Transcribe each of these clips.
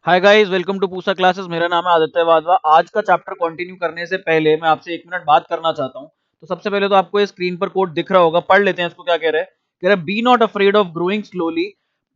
Hi guys, welcome to Pusa classes. मेरा नाम है आदित्य वाधवा। आज का चैप्टर कंटिन्यू करने से पहले मैं आपसे 1 मिनट बात करना चाहता हूँ। तो सबसे पहले तो आपको ये स्क्रीन पर कोड दिख रहा होगा, पढ़ लेते हैं इसको। क्या कह रहा है? कह रहा है be not afraid of growing slowly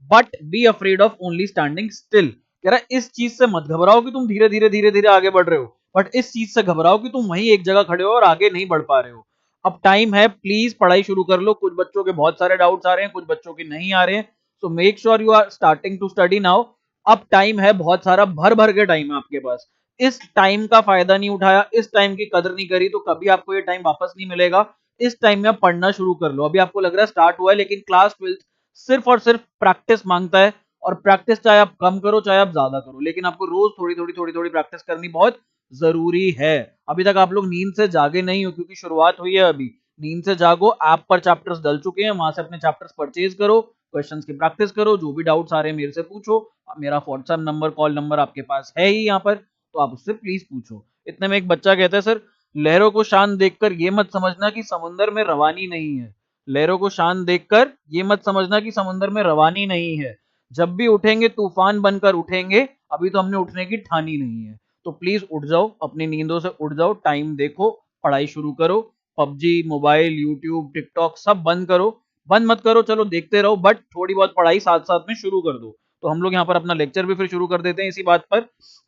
but be afraid of only standing still. कह रहा है इस चीज से मत घबराओ कि तुम धीरे धीरे धीरे धीरे आगे बढ़ रहे हो, बट इस चीज से घबराओ कि तुम वहीं एक जगह खड़े हो और आगे नहीं बढ़ पा रहे हो। अब टाइम है, प्लीज पढ़ाई शुरू कर लो। कुछ बच्चों के बहुत सारे डाउट्स आ रहे हैं, कुछ बच्चों के नहीं आ रहे हैं। So make sure you are starting to study now. अब टाइम है बहुत सारा, भर भर के टाइम है आपके पास। इस टाइम का फायदा नहीं उठाया, इस टाइम की कदर नहीं करी, तो कभी आपको ये टाइम वापस नहीं मिलेगा। इस टाइम में आप पढ़ना शुरू कर लो। अभी आपको लग रहा है स्टार्ट हुआ है, लेकिन क्लास 12th सिर्फ और सिर्फ प्रैक्टिस मांगता है। और प्रैक्टिस चाहे आप कम करो चाहे आप ज्यादा करो, लेकिन आपको रोज थोड़ी थोड़ी थोड़ी थोड़ी प्रैक्टिस करनी बहुत जरूरी है। अभी तक आप लोग नींद से जागे नहीं हो, क्योंकि शुरुआत हुई है अभी। नींद से जागो, ऐप पर चैप्टर्स डल चुके हैं, वहां से अपने चैप्टर्स परचेज करो, क्वेश्चंस की प्रैक्टिस करो, जो भी डाउट्स आ रहे हैं मेरे से पूछो। मेरा व्हाट्सएप नंबर, कॉल नंबर आपके पास है ही यहाँ पर, तो आप उससे प्लीज पूछो। इतने में एक बच्चा कहता है, सर लहरों को शांत देखकर ये मत समझना कि समुंदर में रवानी नहीं है। लहरों को शांत देखकर ये मत समझना कि समुंदर में रवानी नहीं है। जब भी उठेंगे तूफान बनकर उठेंगे, अभी तो हमने उठने की ठानी नहीं है। तो प्लीज उठ जाओ, अपनी नींदों से उठ जाओ, टाइम देखो, पढ़ाई शुरू करो। पबजी, मोबाइल, यूट्यूब, टिकटॉक सब बंद करो। बंद मत करो, चलो देखते रहो, बट थोड़ी बहुत पढ़ाई साथ साथ में शुरू कर दो। तो हम लोग यहाँ पर अपना लेक्चर भी फिर शुरू कर देते हैं इसी बात पर।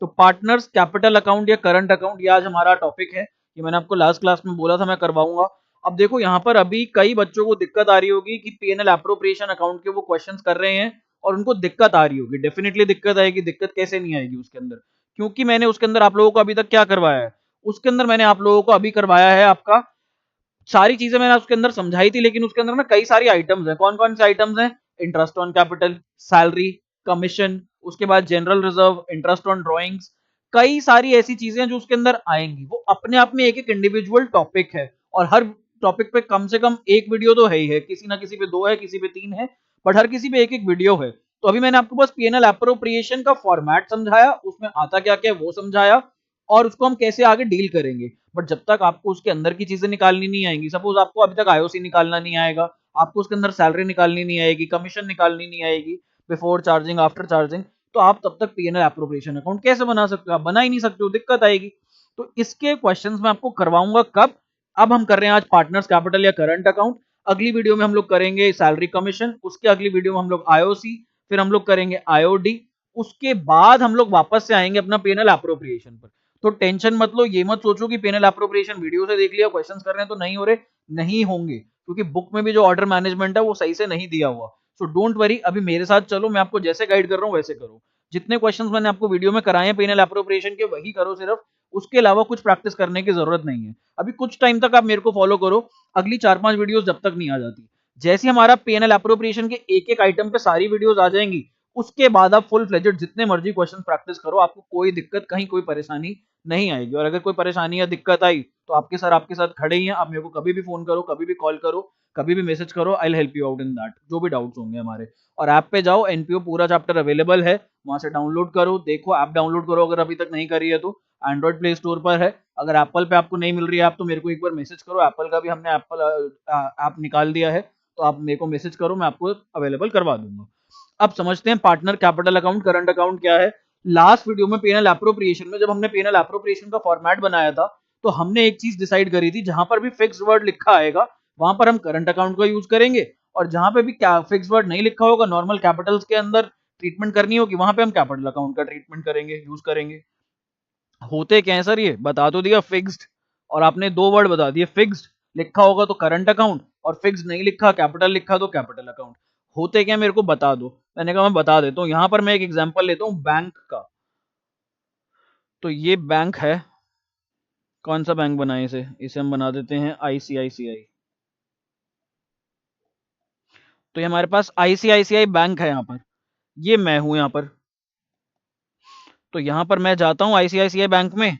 तो पार्टनर्स कैपिटल अकाउंट या करंट अकाउंट, ये आज हमारा टॉपिक है। ये मैंने आपको लास्ट क्लास में बोला था मैं करवाऊंगा। अब देखो यहाँ पर अभी कई बच्चों को दिक्कत आ रही होगी कि पीएनएल अप्रोप्रिएशन अकाउंट के वो क्वेश्चंस कर रहे हैं और उनको दिक्कत आ रही होगी। डेफिनेटली दिक्कत आएगी, दिक्कत कैसे नहीं आएगी उसके अंदर, क्योंकि मैंने उसके अंदर आप लोगों को अभी तक क्या करवाया है। उसके अंदर मैंने आप लोगों को अभी करवाया है आपका, सारी चीजें मैंने उसके अंदर समझाई थी, लेकिन उसके अंदर ना कई सारी आइटम्स हैं। कौन कौन से आइटम्स हैं? Interest on capital, salary, commission, उसके बाद general reserve, interest on drawings. कई सारी ऐसी चीजें जो उसके अंदर आएंगी, वो अपने आप में एक एक इंडिविजुअल टॉपिक है। और हर टॉपिक पे कम से कम एक वीडियो तो है ही है, किसी ना किसी पे दो है, किसी पे तीन है, बट हर किसी पे एक एक वीडियो है। तो अभी मैंने आपको बस पीएनएल अप्रोप्रिएशन का फॉर्मेट समझाया, उसमें आता क्या क्या वो समझाया, और उसको हम कैसे आगे डील करेंगे। बट जब तक आपको उसके अंदर की चीजें निकालनी नहीं आएंगी, सपोज आपको अभी तक आईओसी निकालना नहीं आएगा, आपको उसके अंदर सैलरी निकालनी नहीं आएगी, कमीशन निकालनी नहीं आएगी, बिफोर चार्जिंग आफ्टर चार्जिंग, तो आप तब तक पीएनएल एप्रोप्रिएशन अकाउंट कैसे बना सकते हो? आप बना ही नहीं सकते हो, दिक्कत आएगी। तो इसके क्वेश्चंस मैं आपको करवाऊंगा कब? अब हम कर रहे हैं आज पार्टनर्स कैपिटल या करंट अकाउंट। अगली वीडियो में हम लोग करेंगे सैलरी कमीशन, उसके अगली वीडियो में हम लोग आईओसी, फिर हम लोग करेंगे आईओडी। उसके बाद हम लोग वापस से आएंगे अपना पीएनएल एप्रोप्रिएशन पर। तो टेंशन मत लो, ये मत सोचो कि पेनल अप्रोप्रिएशन वीडियो से देख लिया, क्वेश्चंस कर रहे हैं तो नहीं हो रहे। नहीं होंगे, क्योंकि बुक में भी जो ऑर्डर मैनेजमेंट है वो सही से नहीं दिया हुआ। सो डोंट वरी, अभी मेरे साथ चलो, मैं आपको जैसे गाइड कर रहा हूँ वैसे करो। जितने क्वेश्चंस मैंने आपको वीडियो में कराए हैं पेनल अप्रोप्रिएशन के, वही करो सिर्फ। उसके अलावा कुछ प्रैक्टिस करने की जरूरत नहीं है। अभी कुछ टाइम तक आप मेरे को फॉलो करो, अगली 4-5 वीडियोस जब तक नहीं आ जाती। जैसे हमारा पेनल अप्रोप्रिएशन के एक एक आइटम पे सारी वीडियोस आ जाएंगी, उसके बाद आप फुल फ्लेजेड जितने मर्जी क्वेश्चन प्रैक्टिस करो, आपको कोई दिक्कत, कहीं कोई परेशानी नहीं आएगी। और अगर कोई परेशानी या दिक्कत आई, तो आपके सर आपके साथ खड़े ही हैं। आप मेरे को कभी भी फोन करो, कभी भी कॉल करो, कभी भी मैसेज करो, I will help you out in that, जो भी डाउट्स होंगे हमारे। और ऐप पे जाओ, एनपीओ पूरा चैप्टर अवेलेबल है, वहां से डाउनलोड करो, देखो ऐप डाउनलोड करो अगर अभी तक नहीं करी है तो। एंड्रॉइड प्ले स्टोर पर है। अगर एप्पल पे आपको नहीं मिल रही है ऐप, तो मेरे को एक बार मैसेज करो, एप्पल का भी हमने एप्पल ऐप निकाल दिया है, तो आप मेरे को मैसेज करो, मैं आपको अवेलेबल करवा दूंगा। अब समझते हैं partner capital account, current account क्या है। लास्ट वीडियो में पेनल एप्रोप्रिएशन में, जब हमने पेनल एप्रोप्रिएशन का फॉर्मेट बनाया था, तो हमने एक चीज डिसाइड करी थी, जहां पर भी फिक्स वर्ड लिखा आएगा वहां पर हम करंट अकाउंट का यूज करेंगे, और जहां पे भी फिक्स वर्ड नहीं लिखा होगा, नॉर्मल कैपिटल्स के अंदर ट्रीटमेंट करनी होगी, वहां पे हम कैपिटल अकाउंट का ट्रीटमेंट करेंगे, यूज करेंगे। होते क्या है सर, ये बता तो दिया फिक्स्ड, और आपने दो वर्ड बता दिए। फिक्स्ड लिखा होगा तो करंट अकाउंट, और फिक्स्ड नहीं लिखा, कैपिटल लिखा तो कैपिटल अकाउंट। होते क्या, मेरे को बता दो। मैंने कहा मैं बता देता हूँ। यहां पर मैं एक एग्जांपल लेता हूँ बैंक का। तो ये बैंक है, कौन सा बैंक बनाए इसे? इसे हम बना देते हैं आईसीआईसीआई। तो ये हमारे पास आईसीआईसीआई बैंक है यहाँ पर। ये मैं हूं यहाँ पर। तो यहाँ पर मैं जाता हूँ आईसीआईसीआई बैंक में।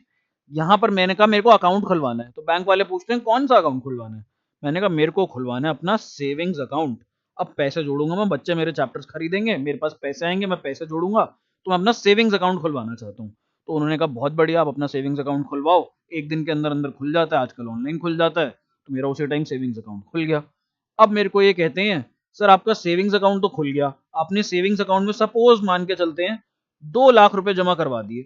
यहाँ पर मैंने कहा मेरे को अकाउंट खुलवाना है, तो बैंक वाले पूछते हैं कौन सा अकाउंट खुलवाना है। मैंने कहा मेरे को खुलवाना है अपना सेविंग्स अकाउंट। अब पैसे जोड़ूंगा मैं, बच्चे मेरे चैप्टर्स खरीदेंगे, मेरे पास पैसे आएंगे, मैं पैसे जोड़ूंगा, तो मैं अपना सेविंग्स अकाउंट खुलवाना चाहता हूँ। तो उन्होंने कहा बहुत बढ़िया, आप अपना सेविंग्स अकाउंट खुलवाओ, एक दिन के अंदर अंदर खुल जाता है, आजकल ऑनलाइन खुल जाता है। तो मेरा उसी टाइम सेविंग्स अकाउंट खुल गया। अब मेरे को ये कहते हैं, सर आपका सेविंग्स अकाउंट तो खुल गया, आपने सेविंग्स अकाउंट में सपोज मान के चलते हैं 2 लाख रुपए जमा करवा दिए।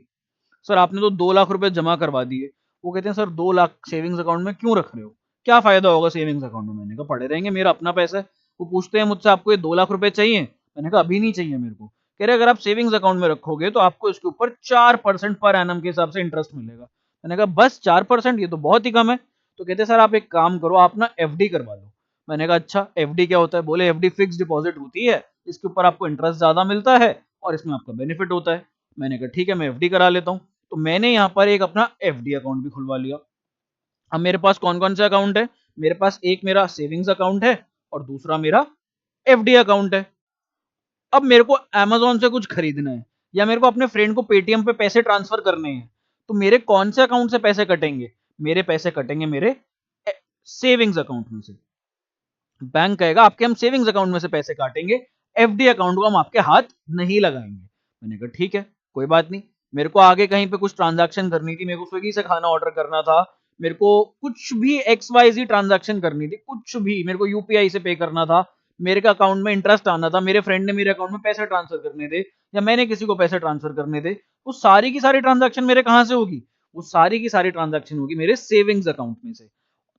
सर आपने तो 2 लाख रुपए जमा करवा दिए। वो कहते हैं सर 2 लाख सेविंग्स अकाउंट में क्यों रख रहे हो, क्या फायदा होगा सेविंग्स अकाउंट में। मैंने कहा पड़े रहेंगे, मेरा अपना पैसा है। वो पूछते हैं मुझसे आपको ये 2 लाख रुपए चाहिए, मैंने कहा अभी नहीं चाहिए मेरे को। कह रहे अगर आप सेविंग्स अकाउंट में रखोगे तो आपको इसके ऊपर 4% पर एनम के हिसाब से इंटरेस्ट मिलेगा। मैंने कहा बस 4%, ये तो बहुत ही कम है। तो कहते सर आप एक काम करो, आप ना एफडी करवा लो। मैंने कहा अच्छा एफडी क्या होता है, बोले एफडी फिक्स डिपॉजिट होती है, इसके ऊपर आपको इंटरेस्ट ज्यादा मिलता है और इसमें आपका बेनिफिट होता है। मैंने कहा ठीक है मैं एफडी करा लेता हूँ। तो मैंने यहाँ पर एक अपना एफडी अकाउंट भी खुलवा लिया। अब मेरे पास कौन कौन से अकाउंट है, मेरे पास एक मेरा सेविंग्स अकाउंट है और दूसरा मेरा एफडी अकाउंट है। अब मेरे को अमेजोन से कुछ खरीदना है या मेरे को अपने फ्रेंड को पेटीएम पे पैसे ट्रांसफर करने हैं, तो मेरे कौन से अकाउंट से पैसे कटेंगे, मेरे पैसे कटेंगे मेरे सेविंग्स अकाउंट में से। बैंक कहेगा आपके हम सेविंग्स अकाउंट में से पैसे काटेंगे, एफडी अकाउंट को हम आपके हाथ नहीं लगाएंगे। मैंने कहा ठीक है कोई बात नहीं। मेरे को आगे कहीं पे कुछ ट्रांजैक्शन करनी थी, मेरे को स्विगी से खाना ऑर्डर करना था, मेरे को कुछ भी एक्स वाई जी ट्रांजैक्शन करनी थी, कुछ भी मेरे को यूपीआई से पे करना था, मेरे का अकाउंट में इंटरेस्ट आना था, मेरे फ्रेंड ने मेरे अकाउंट में पैसे ट्रांसफर करने थे या मैंने किसी को पैसे ट्रांसफर करने थे, वो सारी की सारी ट्रांजैक्शन मेरे कहां से होगी, वो सारी की सारी ट्रांजैक्शन होगी मेरे सेविंग्स अकाउंट में से।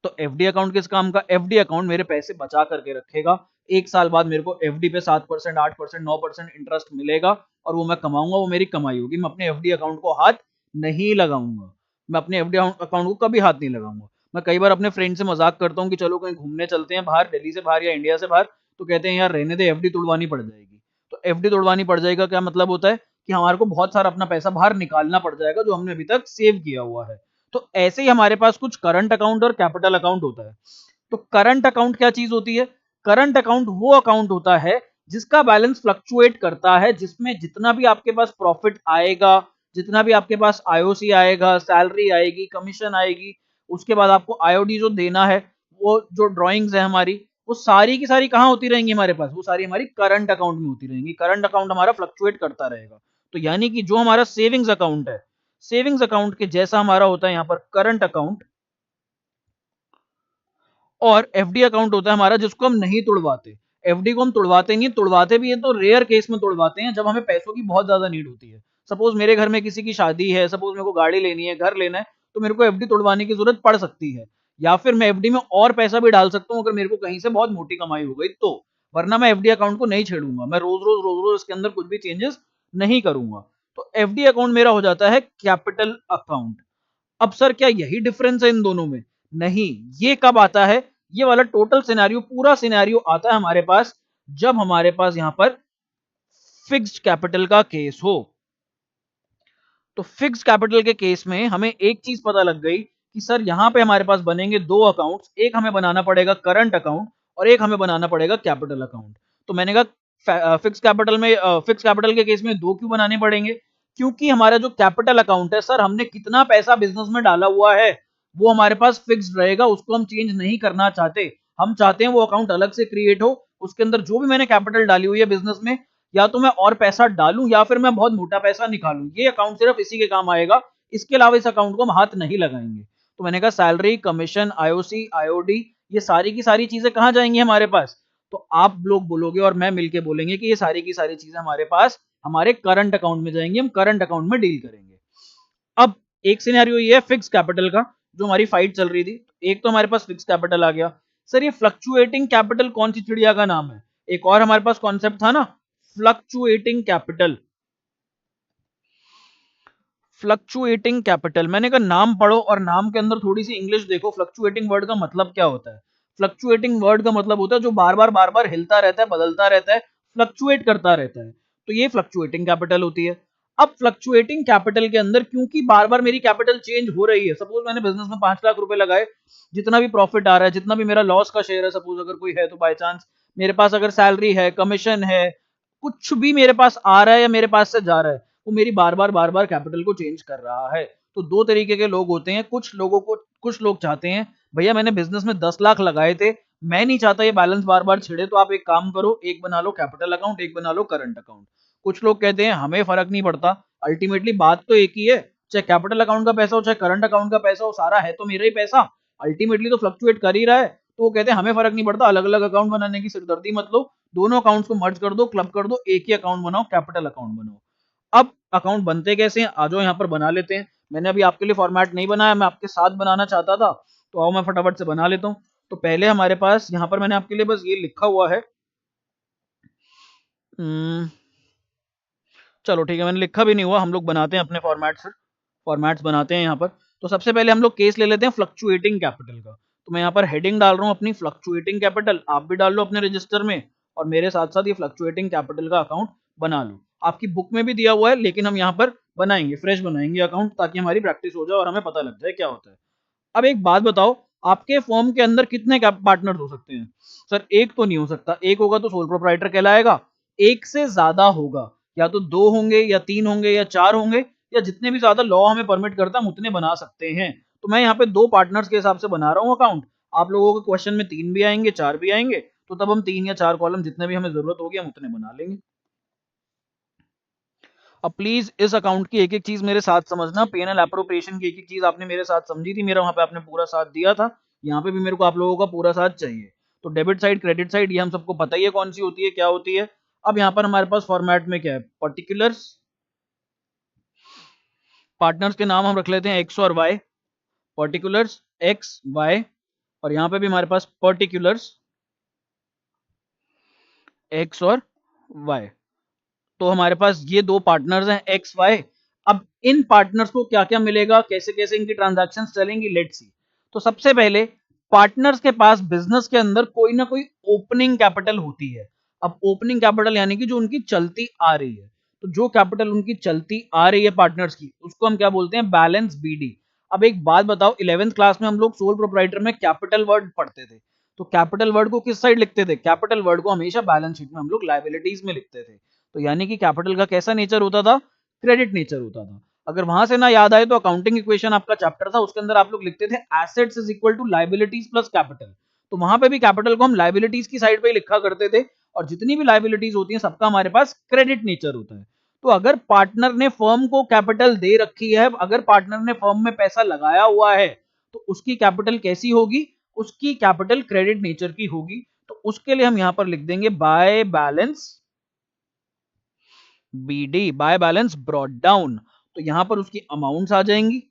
तो एफडी अकाउंट किस काम का, एफडी अकाउंट मेरे पैसे बचा करके रखेगा। 1 साल बाद मेरे को एफडी पे 7%, 8%, 9% इंटरेस्ट मिलेगा और वो मैं कमाऊंगा, वो मेरी कमाई होगी। मैं अपने एफडी अकाउंट को हाथ नहीं लगाऊंगा, मैं अपने एफडी अकाउंट को कभी हाथ नहीं लगाऊंगा। मैं कई बार अपने फ्रेंड से मजाक करता हूँ कि चलो कहीं घूमने चलते हैं बाहर, दिल्ली से बाहर या इंडिया से बाहर, तो कहते हैं यार रहने दे एफडी तुड़वानी पड़ जाएगी। तो एफडी तुड़वानी पड़ जाएगा क्या मतलब होता है कि हमारे को बहुत सारा अपना पैसा बाहर निकालना पड़ जाएगा जो हमने अभी तक सेव किया हुआ है। तो ऐसे ही हमारे पास कुछ करंट अकाउंट और कैपिटल अकाउंट होता है। तो करंट अकाउंट क्या चीज होती है, करंट अकाउंट वो अकाउंट होता है जिसका बैलेंस फ्लक्चुएट करता है, जिसमें जितना भी आपके पास प्रॉफिट आएगा, जितना भी आपके पास आईओसी आएगा, सैलरी आएगी, कमीशन आएगी, उसके बाद आपको आईओडी जो देना है, वो जो ड्रॉइंग्स है हमारी, वो सारी की सारी कहां होती रहेंगी हमारे पास, वो सारी हमारी करंट अकाउंट में होती रहेंगी। करंट अकाउंट हमारा फ्लक्चुएट करता रहेगा। तो यानी कि जो हमारा सेविंग्स अकाउंट है, सेविंग्स अकाउंट के जैसा हमारा होता है यहाँ पर करंट अकाउंट, और एफडी अकाउंट होता है हमारा जिसको हम नहीं तुड़वाते। एफडी को हम तुड़वाते नहीं, तुड़वाते भी है तो रेयर केस में तुड़वाते हैं जब हमें पैसों की बहुत ज्यादा नीड होती है। सपोज मेरे घर में किसी की शादी है, सपोज मेरे को गाड़ी लेनी है, घर लेना है, तो मेरे को एफडी तुड़वाने की जरूरत पड़ सकती है, या फिर मैं एफडी में और पैसा भी डाल सकता हूँ अगर मेरे को कहीं से बहुत मोटी कमाई हो गई तो। वरना मैं एफडी अकाउंट को नहीं छेड़ूंगा, मैं रोज रोज इसके अंदर कुछ भी चेंजेस नहीं करूंगा। तो एफडी अकाउंट मेरा हो जाता है कैपिटल अकाउंट। अब सर क्या यही डिफरेंस है इन दोनों में, नहीं। ये कब आता है, ये वाला टोटल सिनेरियो, पूरा सिनेरियो आता है हमारे पास जब हमारे पास यहां पर फिक्स्ड कैपिटल का केस हो। तो फिक्स्ड कैपिटल के केस में हमें एक चीज पता लग गई कि सर यहां पे हमारे पास बनेंगे दो अकाउंट्स, एक हमें बनाना पड़ेगा करंट अकाउंट और एक हमें बनाना पड़ेगा कैपिटल अकाउंट। तो मैंने कहा फिक्स कैपिटल में, फिक्स कैपिटल के केस में दो क्यों बनाने पड़ेंगे, क्योंकि हमारा जो कैपिटल अकाउंट है सर, हमने कितना पैसा बिजनेस में डाला हुआ है वो हमारे पास फिक्स्ड रहेगा, उसको हम चेंज नहीं करना चाहते। हम चाहते हैं वो अकाउंट अलग से क्रिएट हो, उसके अंदर जो भी मैंने कैपिटल डाली हुई है बिजनेस में, या तो मैं और पैसा डालूं या फिर मैं बहुत मोटा पैसा निकालूं, ये अकाउंट सिर्फ इसी के काम आएगा, इसके अलावा इस अकाउंट को हम हाथ नहीं लगाएंगे। तो मैंने कहा सैलरी, कमीशन, आईओसी, आईओडी, ये सारी की सारी चीजें कहां जाएंगी हमारे पास, तो आप लोग बोलोगे और मैं मिलके बोलेंगे कि ये सारी की सारी चीजें हमारे पास हमारे करंट अकाउंट में जाएंगी, हम करंट अकाउंट में डील करेंगे। अब एक सिनेरियो ये है फिक्स कैपिटल का, जो हमारी फाइट चल रही थी। एक तो हमारे पास फिक्स कैपिटल आ गया। सर ये फ्लक्चुएटिंग कैपिटल कौन सी चिड़िया का नाम है, एक और हमारे पास कॉन्सेप्ट था ना, फ्लक्चुएटिंग कैपिटल। फ्लक्चुएटिंग कैपिटल, मैंने कहा नाम पढ़ो और नाम के अंदर थोड़ी सी इंग्लिश देखो, फ्लक्चुएटिंग वर्ड का मतलब क्या होता है। फ्लक्चुएटिंग वर्ड का मतलब होता है जो बार बार हिलता रहता है, बदलता रहता है, फ्लक्चुएट करता रहता है, तो ये फ्लक्चुएटिंग कैपिटल होती है। अब फ्लक्चुएटिंग कैपिटल के अंदर क्योंकि बार बार मेरी कैपिटल चेंज हो रही है, सपोज मैंने बिजनेस में 5 लाख रुपए लगाए, जितना भी प्रॉफिट आ रहा है, जितना भी मेरा लॉस का शेयर है, सपोज अगर कोई है तो बाय चांस, मेरे पास अगर सैलरी है, कमीशन है, कुछ भी मेरे पास आ रहा है या मेरे पास से जा रहा है, वो मेरी बार बार कैपिटल को चेंज कर रहा है। तो दो तरीके के लोग होते हैं, कुछ लोग चाहते हैं भैया मैंने बिजनेस में 10 लाख लगाए थे, मैं नहीं चाहता ये बैलेंस बार बार छिड़े, तो आप एक काम करो, एक बना लो कैपिटल अकाउंट, एक बना लो करंट अकाउंट। कुछ लोग कहते हैं हमें फर्क नहीं पड़ता, अल्टीमेटली बात तो एक ही है, चाहे कैपिटल अकाउंट का पैसा हो चाहे करंट अकाउंट का पैसा हो, सारा है तो मेरा ही पैसा, अल्टीमेटली तो फ्लक्चुएट कर ही रहा है। तो वो कहते हैं हमें फर्क नहीं पड़ता, अलग अलग अकाउंट बनाने की सिरदर्दी मत लो, दोनों अकाउंट्स को मर्ज कर दो, क्लब कर दो, एक ही अकाउंट बनाओ, कैपिटल अकाउंट बनाओ। अब अकाउंट बनते कैसे हैं, आ जाओ यहाँ पर बना लेते हैं। मैंने अभी आपके लिए फॉर्मेट नहीं बनाया, मैं आपके साथ बनाना चाहता था, तो आओ मैं फटाफट से बना लेता हूँ। तो पहले हमारे पास यहाँ पर मैंने आपके लिए बस ये लिखा हुआ है, चलो ठीक है, मैंने लिखा भी नहीं हुआ, हम लोग बनाते हैं अपने फॉर्मेट से, फॉर्मेट्स बनाते हैं यहाँ पर। तो सबसे पहले हम लोग केस ले लेते हैं फ्लक्चुएटिंग कैपिटल का। तो मैं यहाँ पर हेडिंग डाल रहा हूँ अपनी फ्लक्चुएटिंग कैपिटल, आप भी डाल लो अपने रजिस्टर में, और मेरे साथ साथ ये फ्लक्चुएटिंग कैपिटल का अकाउंट बना लो। आपकी बुक में भी दिया हुआ है, लेकिन हम यहाँ पर बनाएंगे, फ्रेश बनाएंगे अकाउंट, ताकि हमारी प्रैक्टिस हो जाए और हमें पता लग जाए क्या होता है। अब एक बात बताओ, आपके फॉर्म के अंदर कितने पार्टनर हो सकते हैं? सर एक तो नहीं हो सकता, एक होगा तो सोल प्रोप्राइटर कहलाएगा, एक से ज्यादा होगा, या तो दो होंगे या तीन होंगे या चार होंगे, या जितने भी ज्यादा लॉ हमें परमिट करता है हम उतने बना सकते हैं। तो मैं यहाँ पे दो पार्टनर्स के हिसाब से बना रहा हूँ अकाउंट। आप लोगों के क्वेश्चन में तीन भी आएंगे, चार भी आएंगे, तो तब हम तीन या चार कॉलम जितने भी हमें जरूरत होगी हम उतने बना लेंगे। अब प्लीज इस अकाउंट की एक एक चीज मेरे साथ समझना, पेनल एप्रोप्रिएशन की एक एक चीज आपने मेरे साथ समझी थी, मेरा वहां पे आपने पूरा साथ दिया था, यहाँ पे भी मेरे को आप लोगों का पूरा साथ चाहिए। तो डेबिट साइड क्रेडिट साइड ये हम सबको पता ही है कौन सी होती है, क्या होती है। अब यहाँ पर हमारे पास फॉर्मेट में क्या है, पर्टिकुलर्स, पार्टनर्स के नाम हम रख लेते हैं एक्स और वाई, पर्टिकुलर्स एक्स वाई, और यहाँ पे भी हमारे पास पर्टिकुलर्स एक्स और वाई। तो हमारे पास ये दो पार्टनर्स हैं एक्स वाई। अब इन पार्टनर्स को क्या क्या मिलेगा, कैसे कैसे इनकी ट्रांजैक्शंस चलेंगी, लेट्स सी। तो सबसे पहले पार्टनर्स के पास बिजनेस के अंदर कोई ना कोई ओपनिंग कैपिटल होती है। अब ओपनिंग कैपिटल यानी कि जो उनकी चलती आ रही है, तो जो कैपिटल उनकी चलती आ रही है पार्टनर्स की, उसको हम क्या बोलते हैं, बैलेंस बीडी। अब एक बात बताओ, 11th क्लास में हम लोग सोल प्रोप्राइटर में कैपिटल वर्ड पढ़ते थे, तो कैपिटल वर्ड को किस साइड लिखते थे, कैपिटल वर्ड को हमेशा बैलेंस शीट में हम लोग लायबिलिटीज में लिखते थे। तो यानी कि कैपिटल का कैसा नेचर होता था, क्रेडिट नेचर होता था। अगर वहां से ना याद आए तो अकाउंटिंग इक्वेशन आपका चैप्टर था, उसके अंदर आप लोग लिखते थे assets is equal to liabilities plus capital. तो वहां पे भी कैपिटल को हम लायबिलिटीज की साइड पे ही लिखा करते थे, और जितनी भी लायबिलिटीज होती हैं सबका हमारे पास क्रेडिट नेचर होता है। तो अगर पार्टनर ने फर्म को कैपिटल दे रखी है, अगर पार्टनर ने फर्म में पैसा लगाया हुआ है, तो उसकी कैपिटल कैसी होगी, उसकी कैपिटल क्रेडिट नेचर की होगी। तो उसके लिए हम यहां पर लिख देंगे by balance BD, by balance brought down. तो यहां पर उसकी अमाउंट्स आ जाएंगी।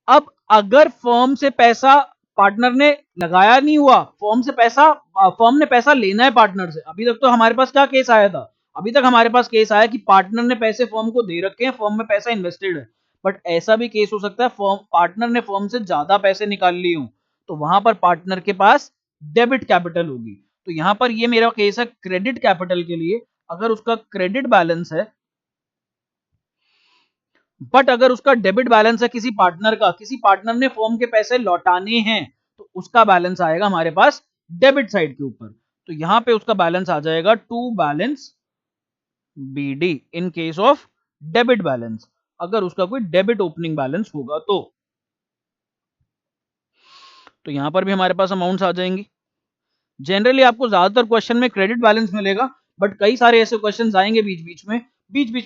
अब अगर फर्म से पैसा पार्टनर ने लगाया नहीं हुआ, फर्म से पैसा, फर्म ने पैसा लेना है पार्टनर से, अभी तक तो हमारे पास क्या केस आया था, अभी तक हमारे पास केस आया कि पार्टनर ने पैसे फर्म को दे रखे हैं, फर्म में पैसा इन्वेस्टेड है। बट ऐसा भी केस हो सकता है फर्म, पार्टनर ने फर्म से ज्यादा पैसे निकाल लिए हो, तो वहां पर पार्टनर के पास डेबिट कैपिटल होगी। तो यहां पर ये मेरा केस है क्रेडिट कैपिटल के लिए। अगर उसका क्रेडिट बैलेंस है, बट अगर उसका डेबिट बैलेंस है किसी पार्टनर का, किसी पार्टनर ने फर्म के पैसे लौटाने हैं, तो उसका बैलेंस आएगा हमारे पास डेबिट साइड के ऊपर। तो यहां पे उसका बैलेंस आ जाएगा to balance BD in case of debit balance, अगर उसका कोई डेबिट ओपनिंग बैलेंस होगा तो यहां पर भी हमारे पास अमाउंट्स आ जाएंगी। जनरली आपको ज्यादातर क्वेश्चन में क्रेडिट बैलेंस मिलेगा, बट कई सारे ऐसे क्वेश्चन आएंगे बीच बीच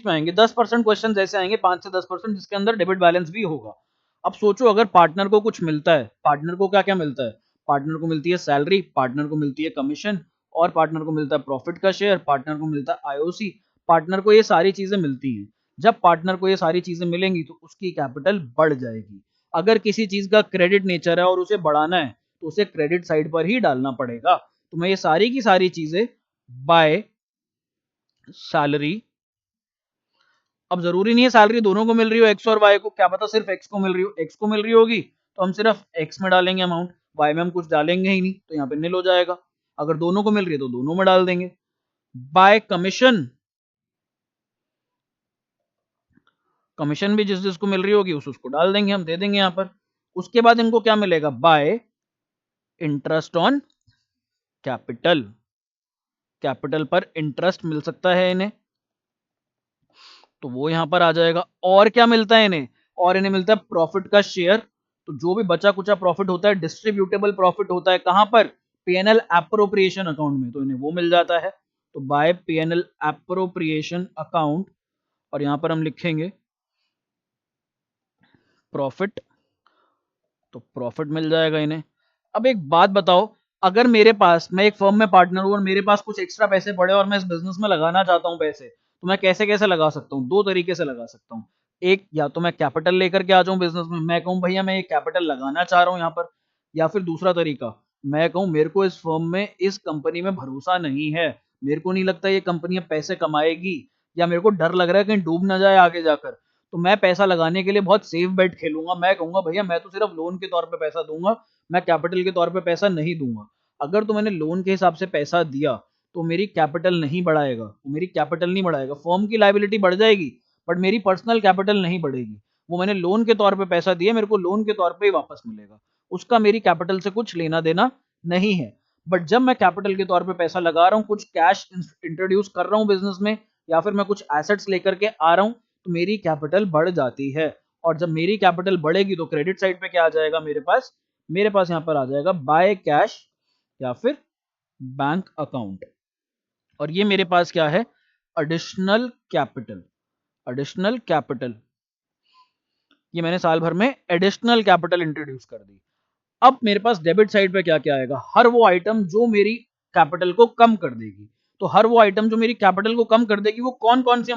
में आएंगे, 10% क्वेश्चन ऐसे आएंगे, 5 से 10% जिसके अंदर डेबिट बैलेंस भी होगा। अब सोचो अगर पार्टनर को कुछ मिलता है, पार्टनर को क्या क्या मिलता है, पार्टनर को मिलती है सैलरी, पार्टनर को मिलती है कमीशन, और पार्टनर को मिलता है प्रॉफिट का शेयर, पार्टनर को मिलता है आईओसी, पार्टनर को ये सारी चीजें मिलती हैं। जब पार्टनर को ये सारी चीजें मिलेंगी तो उसकी कैपिटल बढ़ जाएगी। अगर किसी चीज का क्रेडिट नेचर है और उसे बढ़ाना है, तो उसे क्रेडिट साइड पर ही डालना पड़ेगा। तो मैं ये सारी की सारी चीजें बाय सैलरी, अब जरूरी नहीं है सैलरी दोनों को मिल रही हो, एक्स और वाई को, क्या पता सिर्फ एक्स को मिल रही हो, एक्स को मिल रही होगी तो हम सिर्फ एक्स में डालेंगे अमाउंट, वाई में हम कुछ डालेंगे ही नहीं, तो यहाँ पे निल हो जाएगा। अगर दोनों को मिल रही है तो दोनों में डाल देंगे। बाय कमीशन, कमीशन भी जिस जिसको मिल रही होगी उसको डाल देंगे, हम दे देंगे यहाँ पर। उसके बाद इनको क्या मिलेगा, bye interest on capital, capital पर इंटरेस्ट मिल सकता है इन्हें, तो वो यहां पर आ जाएगा। और क्या मिलता है इन्हें, और इन्हें मिलता है प्रॉफिट का शेयर। तो जो भी बचा कुचा प्रॉफिट होता है, डिस्ट्रीब्यूटेबल प्रॉफिट होता है, कहां पर, पीएनएल एप्रोप्रिएशन अकाउंट में, तो इन्हें वो मिल जाता है। तो बाय पीएनएल एप्रोप्रिएशन अकाउंट, और यहां पर हम लिखेंगे प्रॉफिट, तो प्रॉफिट मिल जाएगा इन्हें। अब एक बात बताओ, अगर मेरे पास, मैं एक फर्म में पार्टनर हूं और मेरे पास कुछ एक्स्ट्रा पैसे पड़े और मैं इस बिजनेस में लगाना चाहता हूं पैसे, तो मैं कैसे कैसे लगा सकता हूँ, दो तरीके से लगा सकता हूँ। एक, या तो मैं कैपिटल लेकर के आ जाऊं बिजनेस में, मैं कहूं भैया मैं ये कैपिटल लगाना चाह रहा हूं यहाँ पर। या फिर दूसरा तरीका, मैं कहूं मेरे को इस फर्म में, इस कंपनी में भरोसा नहीं है, मेरे को नहीं लगता ये कंपनी अब पैसे कमाएगी, या मेरे को डर लग रहा है कहीं डूब ना जाए आगे जाकर, तो मैं पैसा लगाने के लिए बहुत सेफ बेट खेलूंगा। मैं कहूंगा भैया मैं तो सिर्फ लोन के तौर पे पैसा दूंगा, मैं कैपिटल के तौर पे पैसा नहीं दूंगा। अगर तो मैंने लोन के हिसाब से पैसा दिया तो मेरी कैपिटल नहीं बढ़ाएगा, मेरी कैपिटल नहीं बढ़ाएगा, फर्म की लायबिलिटी बढ़ जाएगी बट मेरी पर्सनल कैपिटल नहीं बढ़ेगी। वो मैंने लोन के तौर पे पैसा दिया, मेरे को लोन के तौर पे ही वापस मिलेगा, उसका मेरी कैपिटल से कुछ लेना देना नहीं है। बट जब मैं कैपिटल के तौर पे पैसा लगा रहा हूँ, कुछ कैश इंट्रोड्यूस कर रहा हूँ बिजनेस में, या फिर मैं कुछ एसेट्स लेकर के आ रहा हूँ, तो मेरी कैपिटल बढ़ जाती है। और जब मेरी कैपिटल बढ़ेगी तो क्रेडिट साइड पे क्या आ जाएगा मेरे पास, मेरे पास यहाँ पर आ जाएगा बाय कैश या फिर बैंक अकाउंट। और ये मेरे पास क्या है, एडिशनल कैपिटल। एडिशनल कैपिटल, ये मैंने साल भर में एडिशनल कैपिटल इंट्रोड्यूस कर दी। अब मेरे पास डेबिट साइड पे क्या क्या आएगा, हर वो आइटम जो मेरी कैपिटल को कम कर देगी। तो हर वो आइटम जो मेरी कैपिटल को कम कर देगी वो कौन कौन सी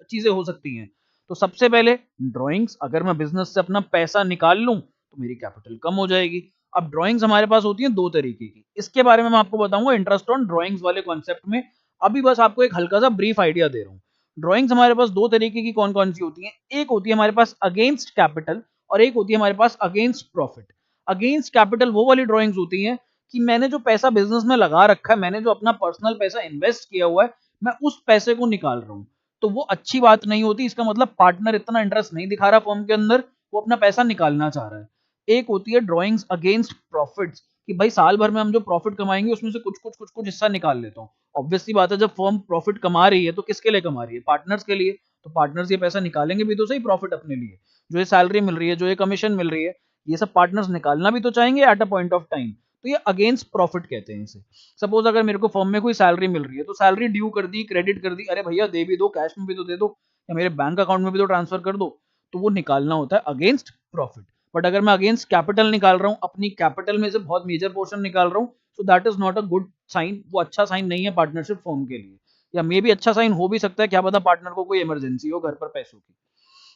चीजें हो सकती हैं। तो सबसे पहले ड्राइंग्स, अगर मैं बिजनेस से अपना पैसा निकाल लूं तो मेरी कैपिटल कम हो जाएगी। अब ड्राइंग्स हमारे पास होती हैं दो तरीके की, इसके बारे में मैं आपको बताऊंगा इंटरेस्ट ऑन ड्राइंग्स वाले कॉन्सेप्ट में। अभी बस आपको एक हल्का सा ब्रीफ आइडिया दे रहा हूँ। ड्राइंग्स हमारे पास दो तरीके की कौन कौन सी होती हैं, एक होती है हमारे पास अगेंस्ट कैपिटल और एक होती है हमारे पास अगेंस्ट प्रॉफिट। अगेंस्ट कैपिटल वो वाली ड्राइंग्स होती हैं कि मैंने जो पैसा बिजनेस में लगा रखा है, मैंने जो अपना पर्सनल पैसा इन्वेस्ट किया हुआ है, मैं उस पैसे को निकाल रहा हूं। तो वो अच्छी बात नहीं होती, इसका मतलब पार्टनर इतना इंटरेस्ट नहीं दिखा रहा फर्म के अंदर, वो अपना पैसा निकालना चाह रहा है। एक होती है ड्राइंग्स अगेंस्ट प्रॉफिट्स, कि भाई साल भर में हम जो प्रॉफिट कमाएंगे उसमें से कुछ हिस्सा निकाल लेता हूँ। ऑब्वियसली बात है, जब फर्म प्रॉफिट कमा रही है तो किसके लिए कमा रही है, पार्टनर्स के लिए। तो पार्टनर्स ये पैसा निकालेंगे भी तो सही प्रॉफिट अपने लिए, जो ये सैलरी मिल रही है, जो ये कमीशन मिल रही है, ये सब पार्टनर्स निकालना भी तो चाहेंगे at a point of time. तो ये अगेंस्ट प्रॉफिट कहते हैं इसे। सपोज अगर मेरे को फर्म में कोई सैलरी मिल रही है तो सैलरी ड्यू कर दी, क्रेडिट कर दी, अरे भैया दे भी दो, कैश में भी तो दे दो, या मेरे बैंक अकाउंट में भी तो ट्रांसफर कर दो। तो वो निकालना होता है अगेंस्ट प्रॉफिट। बट अगर मैं अगेंस्ट कैपिटल निकाल रहा हूँ, अपनी कैपिटल में से बहुत मेजर पोर्शन निकाल रहा हूँ, so that is not a good sign, वो अच्छा साइन नहीं है पार्टनरशिप फर्म के लिए। या मे भी अच्छा साइन हो भी सकता है, क्या पता पार्टनर को कोई इमरजेंसी हो घर पर पैसों की।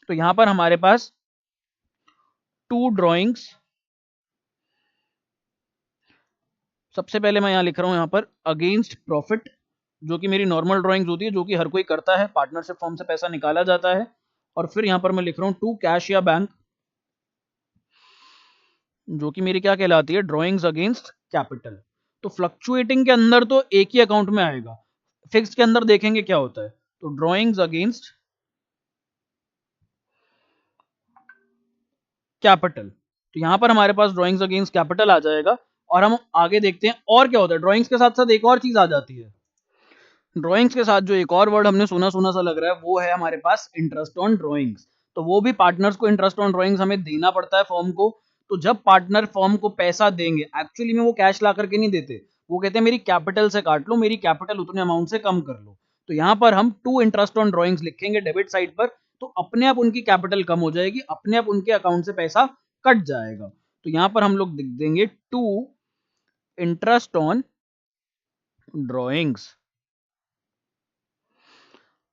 तो यहां पर हमारे पास टू ड्रॉइंग्स, सबसे पहले मैं यहां लिख रहा हूं यहां पर अगेंस्ट प्रॉफिट, जो कि मेरी नॉर्मल ड्राइंग्स होती है, जो कि हर कोई करता है, पार्टनरशिप फर्म से पैसा निकाला जाता है। और फिर यहां पर मैं लिख रहा हूं टू कैश या बैंक, जो कि मेरी क्या कहलाती है, ड्राइंग्स अगेंस्ट कैपिटल। तो फ्लक्चुएटिंग के अंदर तो एक ही अकाउंट में आएगा, फिक्स्ड के अंदर देखेंगे क्या होता है। तो ड्राइंग्स अगेंस्ट कैपिटल, तो यहां पर हमारे पास ड्राइंग्स अगेंस्ट कैपिटल आ जाएगा। और हम आगे देखते हैं और क्या होता है। ड्राइंग्स के साथ साथ एक और चीज आ जाती है, ड्राइंग्स के साथ जो एक और वर्ड हमने सुना सुना सा लग रहा है, वो है हमारे पास इंटरेस्ट ऑन ड्राइंग्स। तो वो भी पार्टनर्स को इंटरेस्ट ऑन ड्राइंग्स हमें देना पड़ता है फर्म को। तो जब पार्टनर फर्म को पैसा देंगे, एक्चुअली में वो कैश ला करके नहीं देते, वो कहते हैं मेरी कैपिटल से काट लो, मेरी कैपिटल उतने अमाउंट से कम कर लो। तो यहाँ पर हम टू इंटरेस्ट ऑन ड्राइंग्स लिखेंगे डेबिट साइड पर, तो अपने आप उनकी कैपिटल कम हो जाएगी, अपने आप उनके अकाउंट से पैसा कट जाएगा। तो यहाँ पर हम लोग लिख देंगे टू इंटरेस्ट ऑन ड्राइंग्स।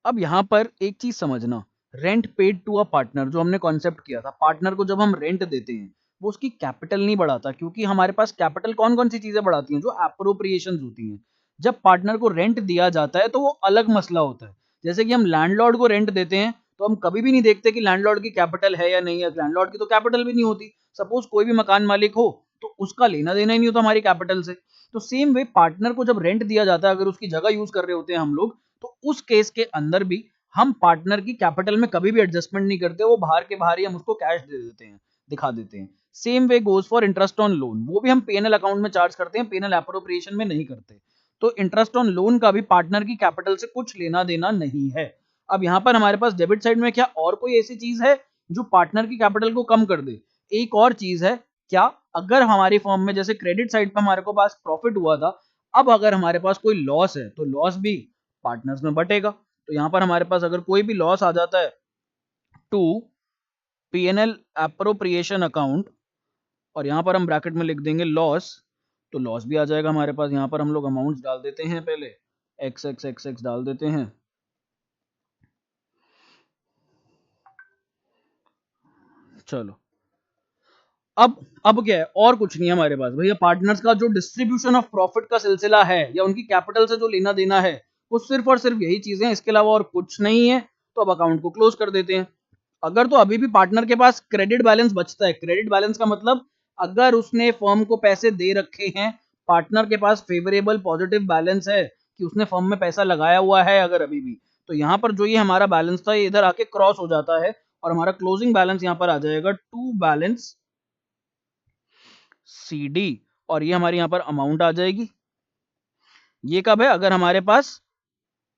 अब यहां पर एक चीज समझना, rent paid to a partner जो हमने कॉन्सेप्ट किया था, पार्टनर को जब हम रेंट देते हैं वो उसकी कैपिटल नहीं बढ़ाता, क्योंकि हमारे पास कैपिटल कौन कौन सी चीजें बढ़ाती हैं, जो एप्रोप्रिएशन होती हैं। जब पार्टनर को रेंट दिया जाता है तो वो अलग मसला होता है। जैसे कि हम लैंडलॉर्ड को रेंट देते हैं तो हम कभी भी नहीं देखते कि लैंडलॉर्ड की कैपिटल है या नहीं है, लैंडलॉर्ड की तो कैपिटल भी नहीं होती। सपोज कोई भी मकान मालिक हो तो उसका लेना देना ही नहीं होता हमारी कैपिटल से। तो सेम वे पार्टनर को जब रेंट दिया जाता है, अगर उसकी जगह यूज कर रहे होते हैं हम लोग, तो उस केस के अंदर भी हम पार्टनर की कैपिटल में कभी भी एडजस्टमेंट नहीं करते, वो बाहर के बाहर ही हम उसको कैश दे देते हैं, दिखा देते हैं। Same way goes for interest on loan, वो भी हम पीएनएल अकाउंट में चार्ज करते हैं, पीएनएल एप्रोप्रिएशन में नहीं करते। तो इंटरेस्ट ऑन लोन का भी पार्टनर की कैपिटल से कुछ लेना देना नहीं है। अब यहां पर हमारे पास डेबिट साइड में क्या और कोई ऐसी चीज है जो पार्टनर की कैपिटल को कम कर दे, एक और चीज है। क्या, अगर हमारी फॉर्म में जैसे क्रेडिट साइड पर हमारे को पास प्रॉफिट हुआ था, अब अगर हमारे पास कोई लॉस है तो लॉस भी पार्टनर्स में बटेगा। तो यहां पर हमारे पास अगर कोई भी लॉस आ जाता है टू पीएनएल एप्रोप्रिएशन अकाउंट, और यहां पर हम ब्रैकेट में लिख देंगे लॉस, तो लॉस भी आ जाएगा हमारे पास। यहां पर हम लोग अमाउंट्स डाल देते हैं, पहले एक्स एक्स एक्स एक्स डाल देते हैं, चलो, अब क्या है, और कुछ नहीं है हमारे पास भैया। पार्टनर्स का जो डिस्ट्रीब्यूशन ऑफ प्रॉफिट का सिलसिला है या उनकी कैपिटल से जो लेना देना है, वो सिर्फ और सिर्फ यही चीजें हैं, इसके अलावा और कुछ नहीं है। तो अब अकाउंट को क्लोज कर देते हैं। अगर तो अभी भी पार्टनर के पास क्रेडिट बैलेंस बचता है, क्रेडिट बैलेंस का मतलब अगर उसने फर्म को पैसे दे रखे हैं, पार्टनर के पास फेवरेबल पॉजिटिव बैलेंस है कि उसने फर्म में पैसा लगाया हुआ है अगर अभी भी, तो यहाँ पर जो ये हमारा बैलेंस था ये इधर आके क्रॉस हो जाता है और हमारा क्लोजिंग बैलेंस यहाँ पर आ जाएगा टू बैलेंस CD, और ये हमारी यहाँ पर अमाउंट आ जाएगी। ये कब है, अगर हमारे पास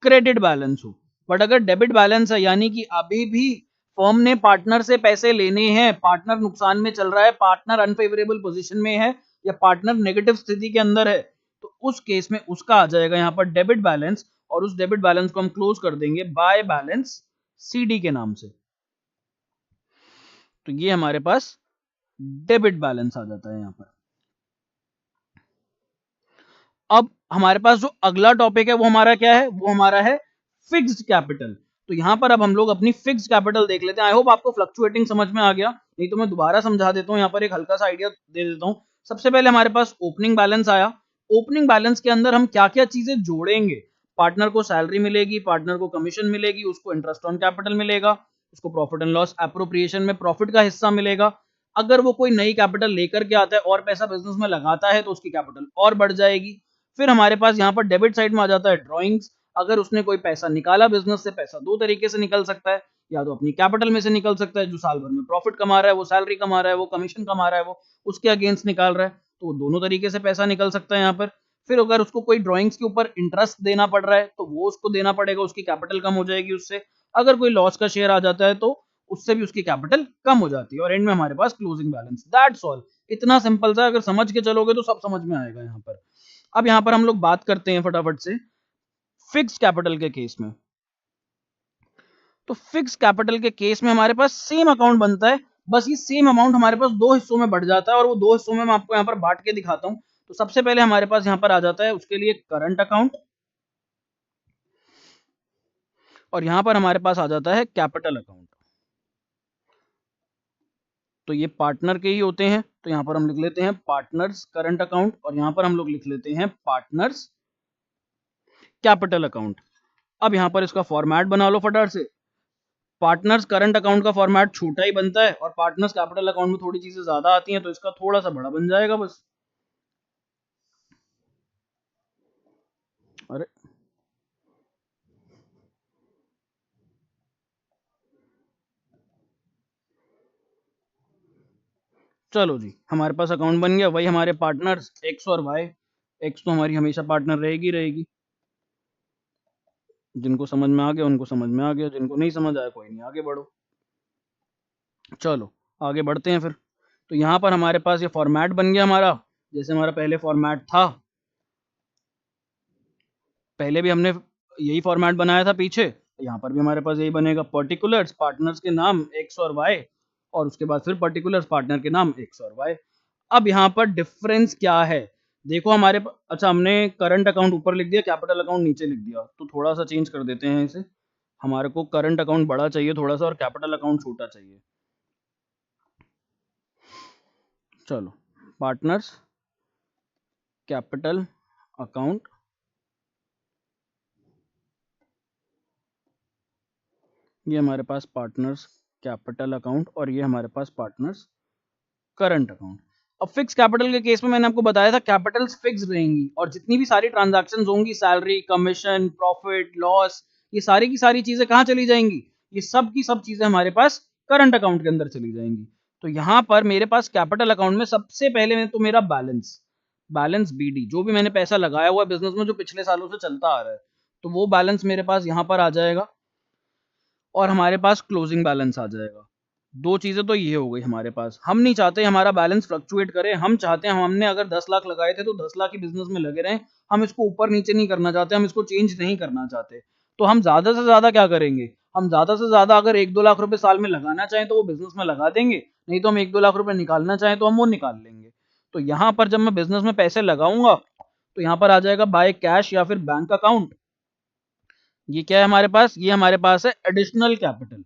क्रेडिट बैलेंस हो। बट अगर डेबिट बैलेंस है, यानी कि अभी भी फर्म ने पार्टनर से पैसे लेने हैं, पार्टनर नुकसान में चल रहा है, पार्टनर अनफेवरेबल पोजीशन में है या पार्टनर नेगेटिव स्थिति के अंदर है, तो उस केस में उसका आ जाएगा यहाँ पर डेबिट बैलेंस, और उस डेबिट बैलेंस को हम क्लोज कर देंगे बाय बैलेंस CD के नाम से। तो ये हमारे पास डेबिट बैलेंस आ जाता है यहाँ पर। अब हमारे पास जो अगला टॉपिक है वो हमारा क्या है, वो हमारा है फिक्स्ड कैपिटल। तो यहां पर अब हम लोग अपनी फिक्स्ड कैपिटल देख लेते हैं। आई होप आपको फ्लक्चुएटिंग समझ में आ गया, नहीं तो मैं दोबारा समझा देता हूं, यहां पर एक हल्का सा आइडिया दे देता हूं। सबसे पहले हमारे पास ओपनिंग बैलेंस आया। ओपनिंग बैलेंस के अंदर हम क्या क्या चीजें जोड़ेंगे, पार्टनर को सैलरी मिलेगी, पार्टनर को कमीशन मिलेगी, उसको इंटरेस्ट ऑन कैपिटल मिलेगा, उसको प्रॉफिट एंड लॉस एप्रोप्रिएशन में प्रॉफिट का हिस्सा मिलेगा। अगर वो कोई नई कैपिटल लेकर के आता है और पैसा बिजनेस में लगाता है तो उसकी कैपिटल और बढ़ जाएगी। फिर हमारे पास यहाँ पर डेबिट साइड में आ जाता है ड्रॉइंग्स। अगर उसने कोई पैसा निकाला बिजनेस से, पैसा दो तरीके से निकल सकता है, या तो अपनी कैपिटल में से निकल सकता है, जो साल भर में प्रॉफिट कमा रहा है, वो सैलरी कमा रहा है, वो कमीशन कमा रहा है, वो उसके अगेंस्ट निकाल रहा है, तो वो दोनों तरीके से पैसा निकल सकता है यहाँ पर। फिर अगर उसको कोई ड्रॉइंग्स के ऊपर इंटरेस्ट देना पड़ रहा है तो वो उसको देना पड़ेगा, उसकी कैपिटल कम हो जाएगी उससे। अगर कोई लॉस का शेयर आ जाता है तो उससे भी उसकी कैपिटल कम हो जाती है, और एंड में हमारे पास क्लोजिंग बैलेंस। दैट्स ऑल, इतना सिंपल सा, अगर समझ के चलोगे तो सब समझ में आएगा यहाँ पर। अब यहां पर हम लोग बात करते हैं फटाफट से फिक्स कैपिटल के केस में। तो फिक्स कैपिटल के केस में हमारे पास सेम अकाउंट बनता है, बस ये सेम अमाउंट हमारे पास दो हिस्सों में बढ़ जाता है, और वो दो हिस्सों में मैं आपको यहां पर बांट के दिखाता हूं। तो सबसे पहले हमारे पास यहां पर आ जाता है उसके लिए करंट अकाउंट, और यहां पर हमारे पास आ जाता है कैपिटल अकाउंट। तो ये पार्टनर के ही होते हैं, तो यहां पर हम लिख लेते हैं पार्टनर्स करंट अकाउंट, और यहां पर हम लोग लिख लेते हैं पार्टनर्स कैपिटल अकाउंट। अब यहां पर इसका फॉर्मेट बना लो फटाफट से। पार्टनर्स करंट अकाउंट का फॉर्मेट छोटा ही बनता है, और पार्टनर्स कैपिटल अकाउंट में थोड़ी चीजें ज्यादा आती हैं, तो इसका थोड़ा सा बड़ा बन जाएगा बस। अरे चलो जी, हमारे पास अकाउंट बन गया। वही हमारे पार्टनर्स एक्स और वाई। एक्स तो हमारी हमेशा पार्टनर रहेगी रहेगी। जिनको समझ में आ गया उनको समझ में आ गया, जिनको नहीं समझ आया कोई नहीं, आगे बढ़ो। चलो आगे बढ़ते हैं फिर। तो यहाँ पर हमारे पास ये फॉर्मेट बन गया हमारा, जैसे हमारा पहले फॉर्मेट था। पहले भी हमने यही फॉर्मेट बनाया था पीछे, यहाँ पर भी हमारे पास यही बनेगा। पर्टिकुलर्स पार्टनर्स के नाम एक्स और वाई, और उसके बाद फिर पर्टिकुलर्स पार्टनर के नाम एक्स और वाई। अब यहाँ पर डिफरेंस क्या है, देखो हमारे अच्छा, हमने करंट अकाउंट ऊपर लिख दिया, कैपिटल अकाउंट नीचे लिख दिया, तो थोड़ा सा चेंज कर देते हैं इसे। हमारे को करंट अकाउंट बड़ा चाहिए थोड़ा सा, और कैपिटल अकाउंट छोटा चाहिए। चलो, पार्टनर्स कैपिटल अकाउंट, ये हमारे पास पार्टनर्स कैपिटल अकाउंट, और ये हमारे पास पार्टनर्स करंट अकाउंट। अब फिक्स कैपिटल के केस में मैंने आपको बताया था कैपिटल्स फिक्स रहेंगी, और जितनी भी सारी ट्रांजैक्शंस होंगी, सैलरी, कमीशन, प्रॉफिट, लॉस, ये सारी की सारी चीजें कहाँ चली जाएंगी, ये सब की सब चीजें हमारे पास करंट अकाउंट के अंदर चली जाएंगी। तो यहां पर मेरे पास कैपिटल अकाउंट में सबसे पहले में तो मेरा बैलेंस, बैलेंस BD, जो भी मैंने पैसा लगाया हुआ है बिजनेस में, जो पिछले सालों से चलता आ रहा है, तो वो बैलेंस मेरे पास यहाँ पर आ जाएगा, और हमारे पास क्लोजिंग बैलेंस आ जाएगा। दो चीजें तो ये हो गई हमारे पास। हम नहीं चाहते हमारा बैलेंस फ्लक्चुएट करे, हम चाहते हैं हमने अगर 10 लाख लगाए थे तो 10 लाख की बिजनेस में लगे रहें, हम इसको ऊपर नीचे नहीं करना चाहते, हम इसको चेंज नहीं करना चाहते। तो हम ज्यादा से ज्यादा क्या करेंगे, हम ज्यादा से ज्यादा अगर 1-2 लाख रुपए साल में लगाना चाहें तो वो बिजनेस में लगा देंगे, नहीं तो हम 1-2 लाख रुपए निकालना चाहें तो हम वो निकाल लेंगे। तो यहाँ पर जब मैं बिजनेस में पैसे लगाऊंगा तो यहाँ पर आ जाएगा बाय कैश या फिर बैंक अकाउंट। ये क्या है हमारे पास, ये हमारे पास है एडिशनल कैपिटल,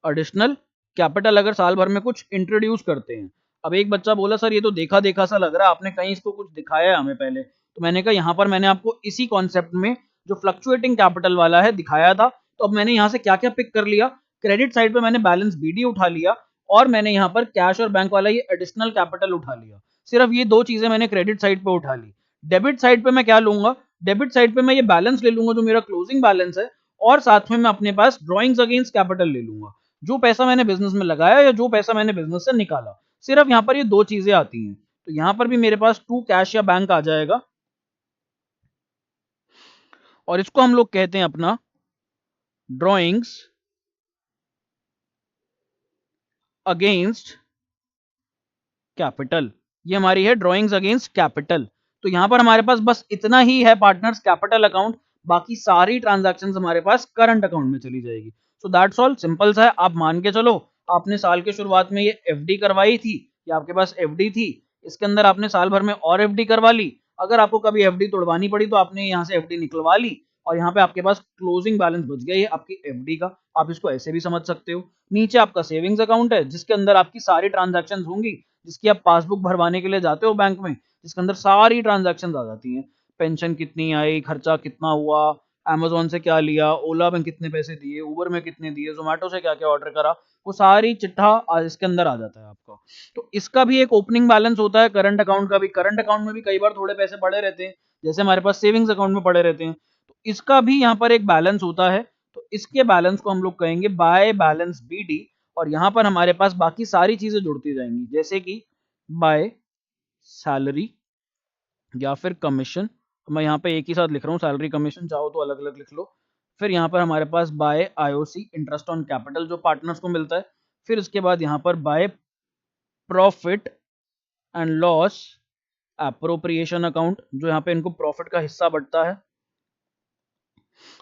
एडिशनल कैपिटल अगर साल भर में कुछ इंट्रोड्यूस करते हैं। अब एक बच्चा बोला सर ये तो देखा देखा सा लग रहा है, आपने कहीं इसको कुछ दिखाया है हमें पहले, तो मैंने कहा यहाँ पर मैंने आपको इसी कॉन्सेप्ट में जो फ्लक्चुएटिंग कैपिटल वाला है दिखाया था। तो अब मैंने यहाँ से क्या क्या पिक कर लिया, क्रेडिट साइड पे मैंने बैलेंस बीडी उठा लिया, और मैंने यहाँ पर कैश और बैंक वाला ये एडिशनल कैपिटल उठा लिया। सिर्फ ये दो चीजें मैंने क्रेडिट साइड पे उठा ली। डेबिट साइड पे मैं क्या लूंगा, डेबिट साइड पे मैं ये बैलेंस ले लूंगा जो मेरा क्लोजिंग बैलेंस है, और साथ में मैं अपने पास ड्रॉइंग्स अगेंस्ट कैपिटल ले लूंगा, जो पैसा मैंने बिजनेस में लगाया या जो पैसा मैंने बिजनेस से निकाला। सिर्फ यहाँ पर ये दो चीजें आती हैं, तो यहाँ पर भी मेरे पास टू कैश या बैंक आ जाएगा, और इसको हम लोग कहते हैं अपना ड्रॉइंग्स अगेंस्ट कैपिटल। ये हमारी है ड्रॉइंग्स अगेंस्ट कैपिटल। तो यहां पर हमारे पास बस इतना ही है पार्टनर्स कैपिटल अकाउंट, बाकी सारी ट्रांजैक्शंस हमारे पास करंट अकाउंट में चली जाएगी। सो दैट्स ऑल, सिंपल सा है। आप मान के चलो आपने साल के शुरुआत में ये एफडी करवाई थी, या आपके पास एफडी थी, इसके अंदर आपने साल भर में और एफडी करवा ली। अगर आपको कभी एफडी तोड़वानी पड़ी तो आपने यहाँ से एफडी निकलवा ली, और यहाँ पे आपके पास क्लोजिंग बैलेंस बच गया ये आपकी एफडी का। आप इसको ऐसे भी समझ सकते हो। नीचे आपका सेविंग्स अकाउंट है जिसके अंदर आपकी सारी ट्रांजैक्शंस होंगी, जिसकी आप पासबुक भरवाने के लिए जाते हो बैंक में, जिसके अंदर सारी ट्रांजैक्शंस आ जाती हैं। पेंशन कितनी आई, खर्चा कितना हुआ, अमेजोन से क्या लिया, ओला में कितने पैसे दिए, उबर में कितने दिए, जोमेटो से क्या क्या ऑर्डर करा, वो सारी चिट्ठा इसके अंदर आ जाता है आपका। तो इसका भी एक ओपनिंग बैलेंस होता है, करंट अकाउंट का भी। करंट अकाउंट में भी कई बार थोड़े पैसे पड़े रहते हैं, जैसे हमारे पास सेविंग्स अकाउंट में पड़े रहते हैं, तो इसका भी यहाँ पर एक बैलेंस होता है। तो इसके बैलेंस को हम लोग कहेंगे बाय बैलेंस बीडी, और यहाँ पर हमारे पास बाकी सारी चीजें जुड़ती जाएंगी, जैसे कि बाय सैलरी या फिर कमीशन। मैं यहाँ पे एक ही साथ लिख रहा हूँ, सैलरी कमीशन, चाहो तो अलग अलग लिख लो। फिर यहाँ पर हमारे पास by IOC, interest on capital, जो पार्टनर्स को मिलता है। फिर इसके बाद यहाँ पर by profit and loss appropriation account, जो यहाँ पे इनको प्रॉफिट का हिस्सा बढ़ता है।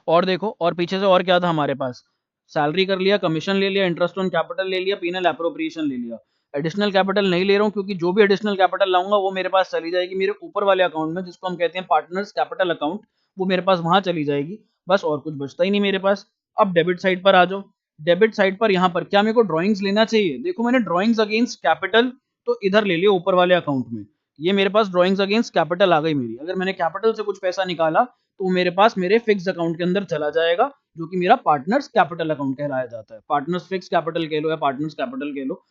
और देखो, और पीछे से और क्या था हमारे पास, सैलरी कर लिया, कमीशन ले लिया, इंटरेस्ट ऑन कैपिटल ले लिया, पीनल एप्रोप्रिएशन ले लिया। एडिशनल कैपिटल नहीं ले रहा हूँ, क्योंकि जो भी एडिशनल कैपिटल लाऊंगा वो मेरे पास चली जाएगी मेरे ऊपर वाले अकाउंट में, जिसको हम कहते हैं पार्टनर्स कैपिटल अकाउंट। वो मेरे पास वहां चली जाएगी, बस और कुछ बचता ही नहीं मेरे पास। अब डेबिट साइड पर आ जाओ। डेबिट साइड पर यहाँ पर क्या मेरे को ड्रॉइंग्स लेना चाहिए, देखो मैंने ड्रॉइंग्स अगेंस्ट कैपिटल तो इधर ले लिया ऊपर वाले अकाउंट में, ये मेरे पास ड्रॉइंग्स अगेंस्ट कैपिटल आ गई मेरी। अगर मैंने कैपिटल से कुछ पैसा निकाला तो मेरे पास मेरे फिक्स अकाउंट के अंदर चला जाएगा, जो कि मेरा पार्टनर्स कैपिटल अकाउंट कहलाया जाता है। पार्टनर्स फिक्स कैपिटल कह लो या पार्टनर्स कैपिटल कह लो।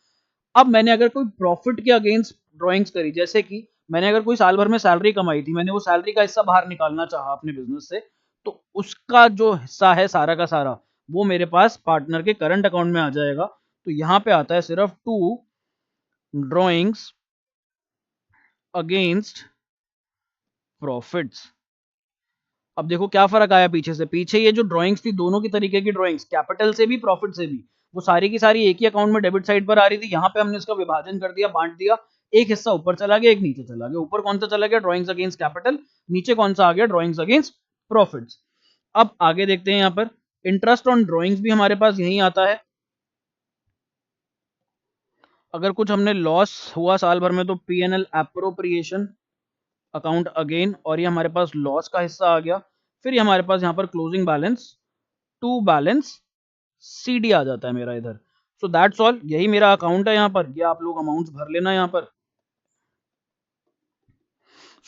अब मैंने अगर कोई प्रॉफिट के अगेंस्ट ड्रॉइंग्स करी, जैसे कि मैंने अगर कोई साल भर में सैलरी कमाई थी, मैंने वो सैलरी का हिस्सा बाहर निकालना चाहा अपने बिजनेस से, तो उसका जो हिस्सा है सारा का सारा वो मेरे पास पार्टनर के करंट अकाउंट में आ जाएगा। तो यहाँ पे आता है सिर्फ टू ड्रॉइंग्स अगेंस्ट प्रॉफिट्स। अब देखो क्या फर्क आया पीछे से, पीछे ये जो ड्राइंग्स थी दोनों की तरीके की ड्राइंग्स, कैपिटल से भी प्रॉफिट से भी, वो सारी की सारी एक ही अकाउंट में डेबिट साइड पर आ रही थी। यहाँ पे हमने इसका विभाजन कर दिया, बांट दिया, एक हिस्सा ऊपर चला गया, एक नीचे चला गया। ऊपर कौन सा चला गया, ड्राइंग्स अगेंस्ट कैपिटल, नीचे कौन सा आ गया, ड्राइंग्स अगेंस्ट प्रॉफिट्स। अब आगे देखते हैं, यहाँ पर इंटरेस्ट ऑन ड्राइंग्स भी हमारे पास यही आता है। अगर कुछ हमने लॉस हुआ साल भर में तो पीएनएल एप्रोप्रिएशन अकाउंट अगेन, और ये हमारे पास लॉस का हिस्सा आ गया। फिर ये हमारे पास यहाँ पर closing balance to balance CD आ जाता है मेरा इधर। सो दैट्स ऑल, यही मेरा अकाउंट है यहाँ पर, ये आप लोग अमाउंट्स भर लेना यहाँ पर।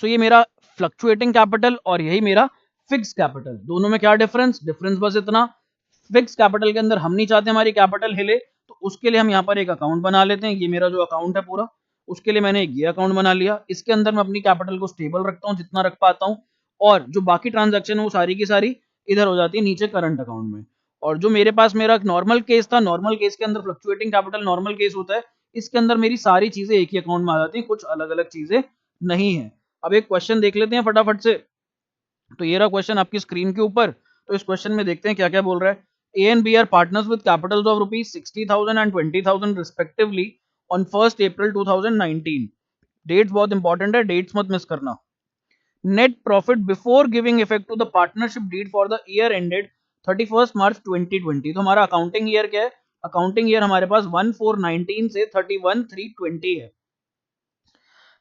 सो ये मेरा फ्लक्चुएटिंग कैपिटल और यही मेरा फिक्स कैपिटल, दोनों में क्या डिफरेंस, डिफरेंस बस इतना, फिक्स कैपिटल के अंदर हम नहीं चाहते हमारी कैपिटल हिले, तो उसके लिए हम यहाँ पर एक अकाउंट बना लेते हैं। ये मेरा जो अकाउंट है पूरा, उसके लिए मैंने एक ये अकाउंट बना लिया। इसके अंदर मैं अपनी कैपिटल को स्टेबल रखता हूँ जितना रख पाता हूँ, और जो बाकी ट्रांजेक्शन है वो सारी की सारी इधर हो जाती है नीचे करंट अकाउंट में। और जो मेरे पास मेरा नॉर्मल केस था, नॉर्मल केस के अंदर फ्लक्चुएटिंग कैपिटल नॉर्मल केस होता है, इसके अंदर मेरी सारी चीजें एक ही अकाउंट में आ जाती हैं, कुछ अलग अलग चीजें नहीं है। अब एक क्वेश्चन देख लेते हैं फटाफट से। तो ये रहा क्वेश्चन आपकी स्क्रीन के ऊपर। तो इस क्वेश्चन में देखते हैं क्या क्या बोल रहा है। A and B are partners with capitals of rupees 60,000 and 20,000 respectively on 1st April 2019। Dates बहुत इंपॉर्टेंट है, डेट्स मत मिस करना। Net profit before giving effect to the partnership deed for the year ended 31st March 2020। तो हमारा accounting year क्या है, accounting year हमारे पास 1/4/19 से 31/3/20 है।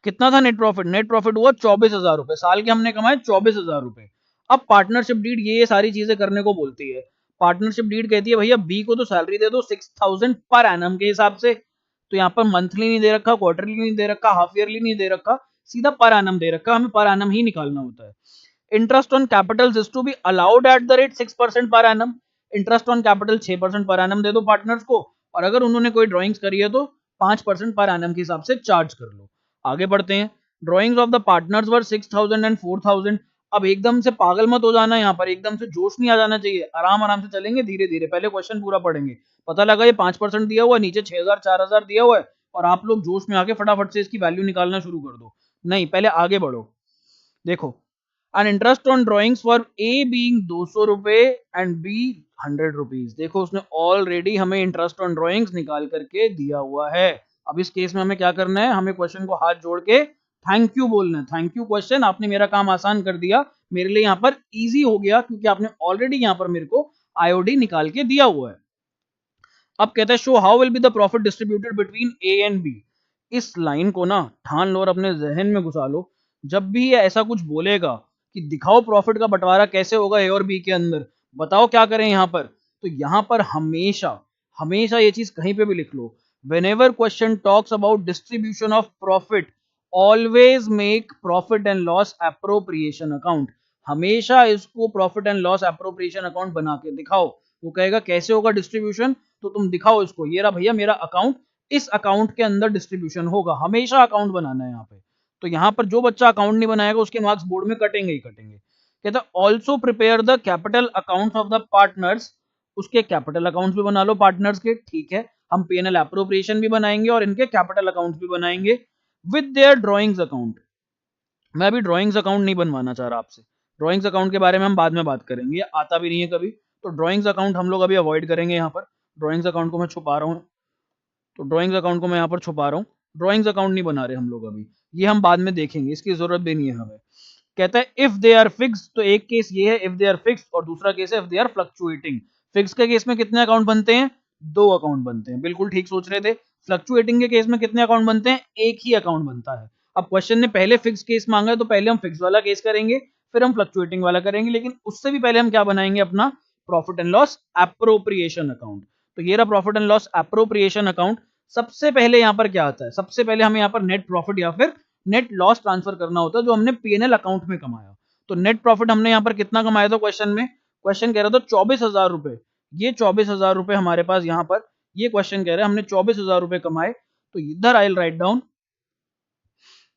कितना था नेट प्रॉफिट, नेट प्रॉफिट हुआ 24,000 रुपए, साल के हमने कमाए 24,000 रुपए। अब पार्टनरशिप डीड ये सारी चीजें करने को बोलती है। पार्टनरशिप डीड कहती है भैया बी को तो सैलरी दे दो 6000 पर एनम के हिसाब से। तो यहाँ पर मंथली नहीं दे रखा, क्वार्टरली नहीं दे रखा, हाफ ईयरली नहीं दे रखा, सीधा पर एनम दे रखा, हमें पर एनम ही निकालना होता है। Interest on capital is to be allowed at the rate 6% पर एनम। इंटरेस्ट ऑन कैपिटल 6% पर एनम दे दो पार्टनर्स को, और अगर उन्होंने कोई ड्राइंग्स करी है तो 5% पर एनम के हिसाब से चार्ज कर लो। आगे बढ़ते हैं। Drawings of the partners were 6000 and 4000। अब एकदम से पागल मत हो जाना, यहाँ पर एकदम से जोश नहीं आ जाना चाहिए, आराम आराम से चलेंगे धीरे धीरे, पहले क्वेश्चन पूरा पढ़ेंगे। पता लगा ये 5% दिया हुआ है, नीचे 6000 4000 दिया हुआ है, और आप लोग जोश में आके फटाफट से इसकी वैल्यू निकालना शुरू कर दो। नहीं, पहले आगे बढ़ो। देखो, an interest on drawings for a being 200 रुपए एंड बी 100 रुपीज। देखो उसने ऑलरेडी हमें इंटरेस्ट ऑन ड्राइंग्स निकाल करके दिया हुआ है। अब इस केस में हमें क्या करना है, हमें क्वेश्चन को हाथ जोड़ के थैंक यू बोलना है। थैंक यू क्वेश्चन, आपने मेरा काम आसान कर दिया, मेरे लिए यहाँ पर इजी हो गया, क्योंकि आपने ऑलरेडी यहाँ पर मेरे को आईओडी निकाल के दिया हुआ है। अब कहता है show how will be the profit distributed between A and B. इस लाइन को ना ठान लो और अपने जहन में घुसा लो। जब भी ये ऐसा कुछ बोलेगा कि दिखाओ प्रॉफिट का बंटवारा कैसे होगा ए और बी के अंदर, बताओ क्या करें यहाँ पर, तो यहाँ पर हमेशा हमेशा ये चीज कहीं पे भी लिख लो, whenever question talks about distribution of profit always make profit and loss appropriation account। हमेशा इसको profit and loss appropriation account बना के दिखाओ। वो कहेगा कैसे होगा डिस्ट्रीब्यूशन, तो तुम दिखाओ इसको, ये रहा भैया मेरा अकाउंट, इस अकाउंट के अंदर डिस्ट्रीब्यूशन होगा। हमेशा अकाउंट बनाना है यहाँ पे। तो यहाँ पर जो बच्चा अकाउंट नहीं बनाएगा उसके मार्क्स बोर्ड में कटेंगे ही कटेंगे। कहता also prepare the capital accounts of the partners. उसके कैपिटल अकाउंट्स भी बना लो पार्टनर्स के, ठीक है, हम पीएनएल एप्रोप्रिएशन भी बनाएंगे और इनके कैपिटल अकाउंट्स भी बनाएंगे विद देयर ड्रॉइंग्स अकाउंट। मैं अभी ड्रॉइंग्स अकाउंट नहीं बनवाना चाह रहा आपसे, ड्रॉइंग्स अकाउंट के बारे में हम बाद में बात करेंगे, आता भी नहीं है कभी, तो ड्रॉइंग्स अकाउंट हम लोग अभी अवॉइड करेंगे। यहाँ पर ड्रॉइंग्स अकाउंट को मैं छुपा रहा हूँ, तो ड्रॉइंग्स अकाउंट को मैं यहाँ पर छुपा रहा हूँ, ड्रॉइंग्स अकाउंट नहीं बना रहे हम लोग अभी, ये हम बाद में देखेंगे, इसकी जरूरत भी नहीं है हमें। कहता है इफ दे आर फिक्स, तो एक केस ये है इफ दे आर फिक्स, और दूसरा केस है if they are fluctuating. Fix के केस में कितने अकाउंट बनते हैं, 2 अकाउंट बनते हैं, बिल्कुल ठीक सोच रहे थे। फ्लक्चुएटिंग के केस में कितने अकाउंट बनते हैं, एक ही अकाउंट बनता है। अब क्वेश्चन ने पहले फिक्स केस मांगा है, तो पहले हम फिक्स वाला केस करेंगे, फिर हम फ्लक्चुएटिंग वाला करेंगे, लेकिन उससे भी पहले हम क्या बनाएंगे, अपना profit and loss appropriation account. तो ये रहा profit and loss appropriation account. सबसे पहले यहाँ पर क्या आता है, सबसे पहले हमें यहाँ पर नेट प्रॉफिट या फिर नेट लॉस ट्रांसफर करना होता है, जो हमने पीएनएल अकाउंट में कमाया। तो नेट प्रॉफिट हमने यहाँ पर कितना कमाया था क्वेश्चन में, क्वेश्चन कह रहा था 24,000 रुपए। ये 24,000 रुपए हमारे पास यहाँ पर, ये क्वेश्चन कह रहे हैं हमने 24,000 रुपए कमाए। तो इधर I will write down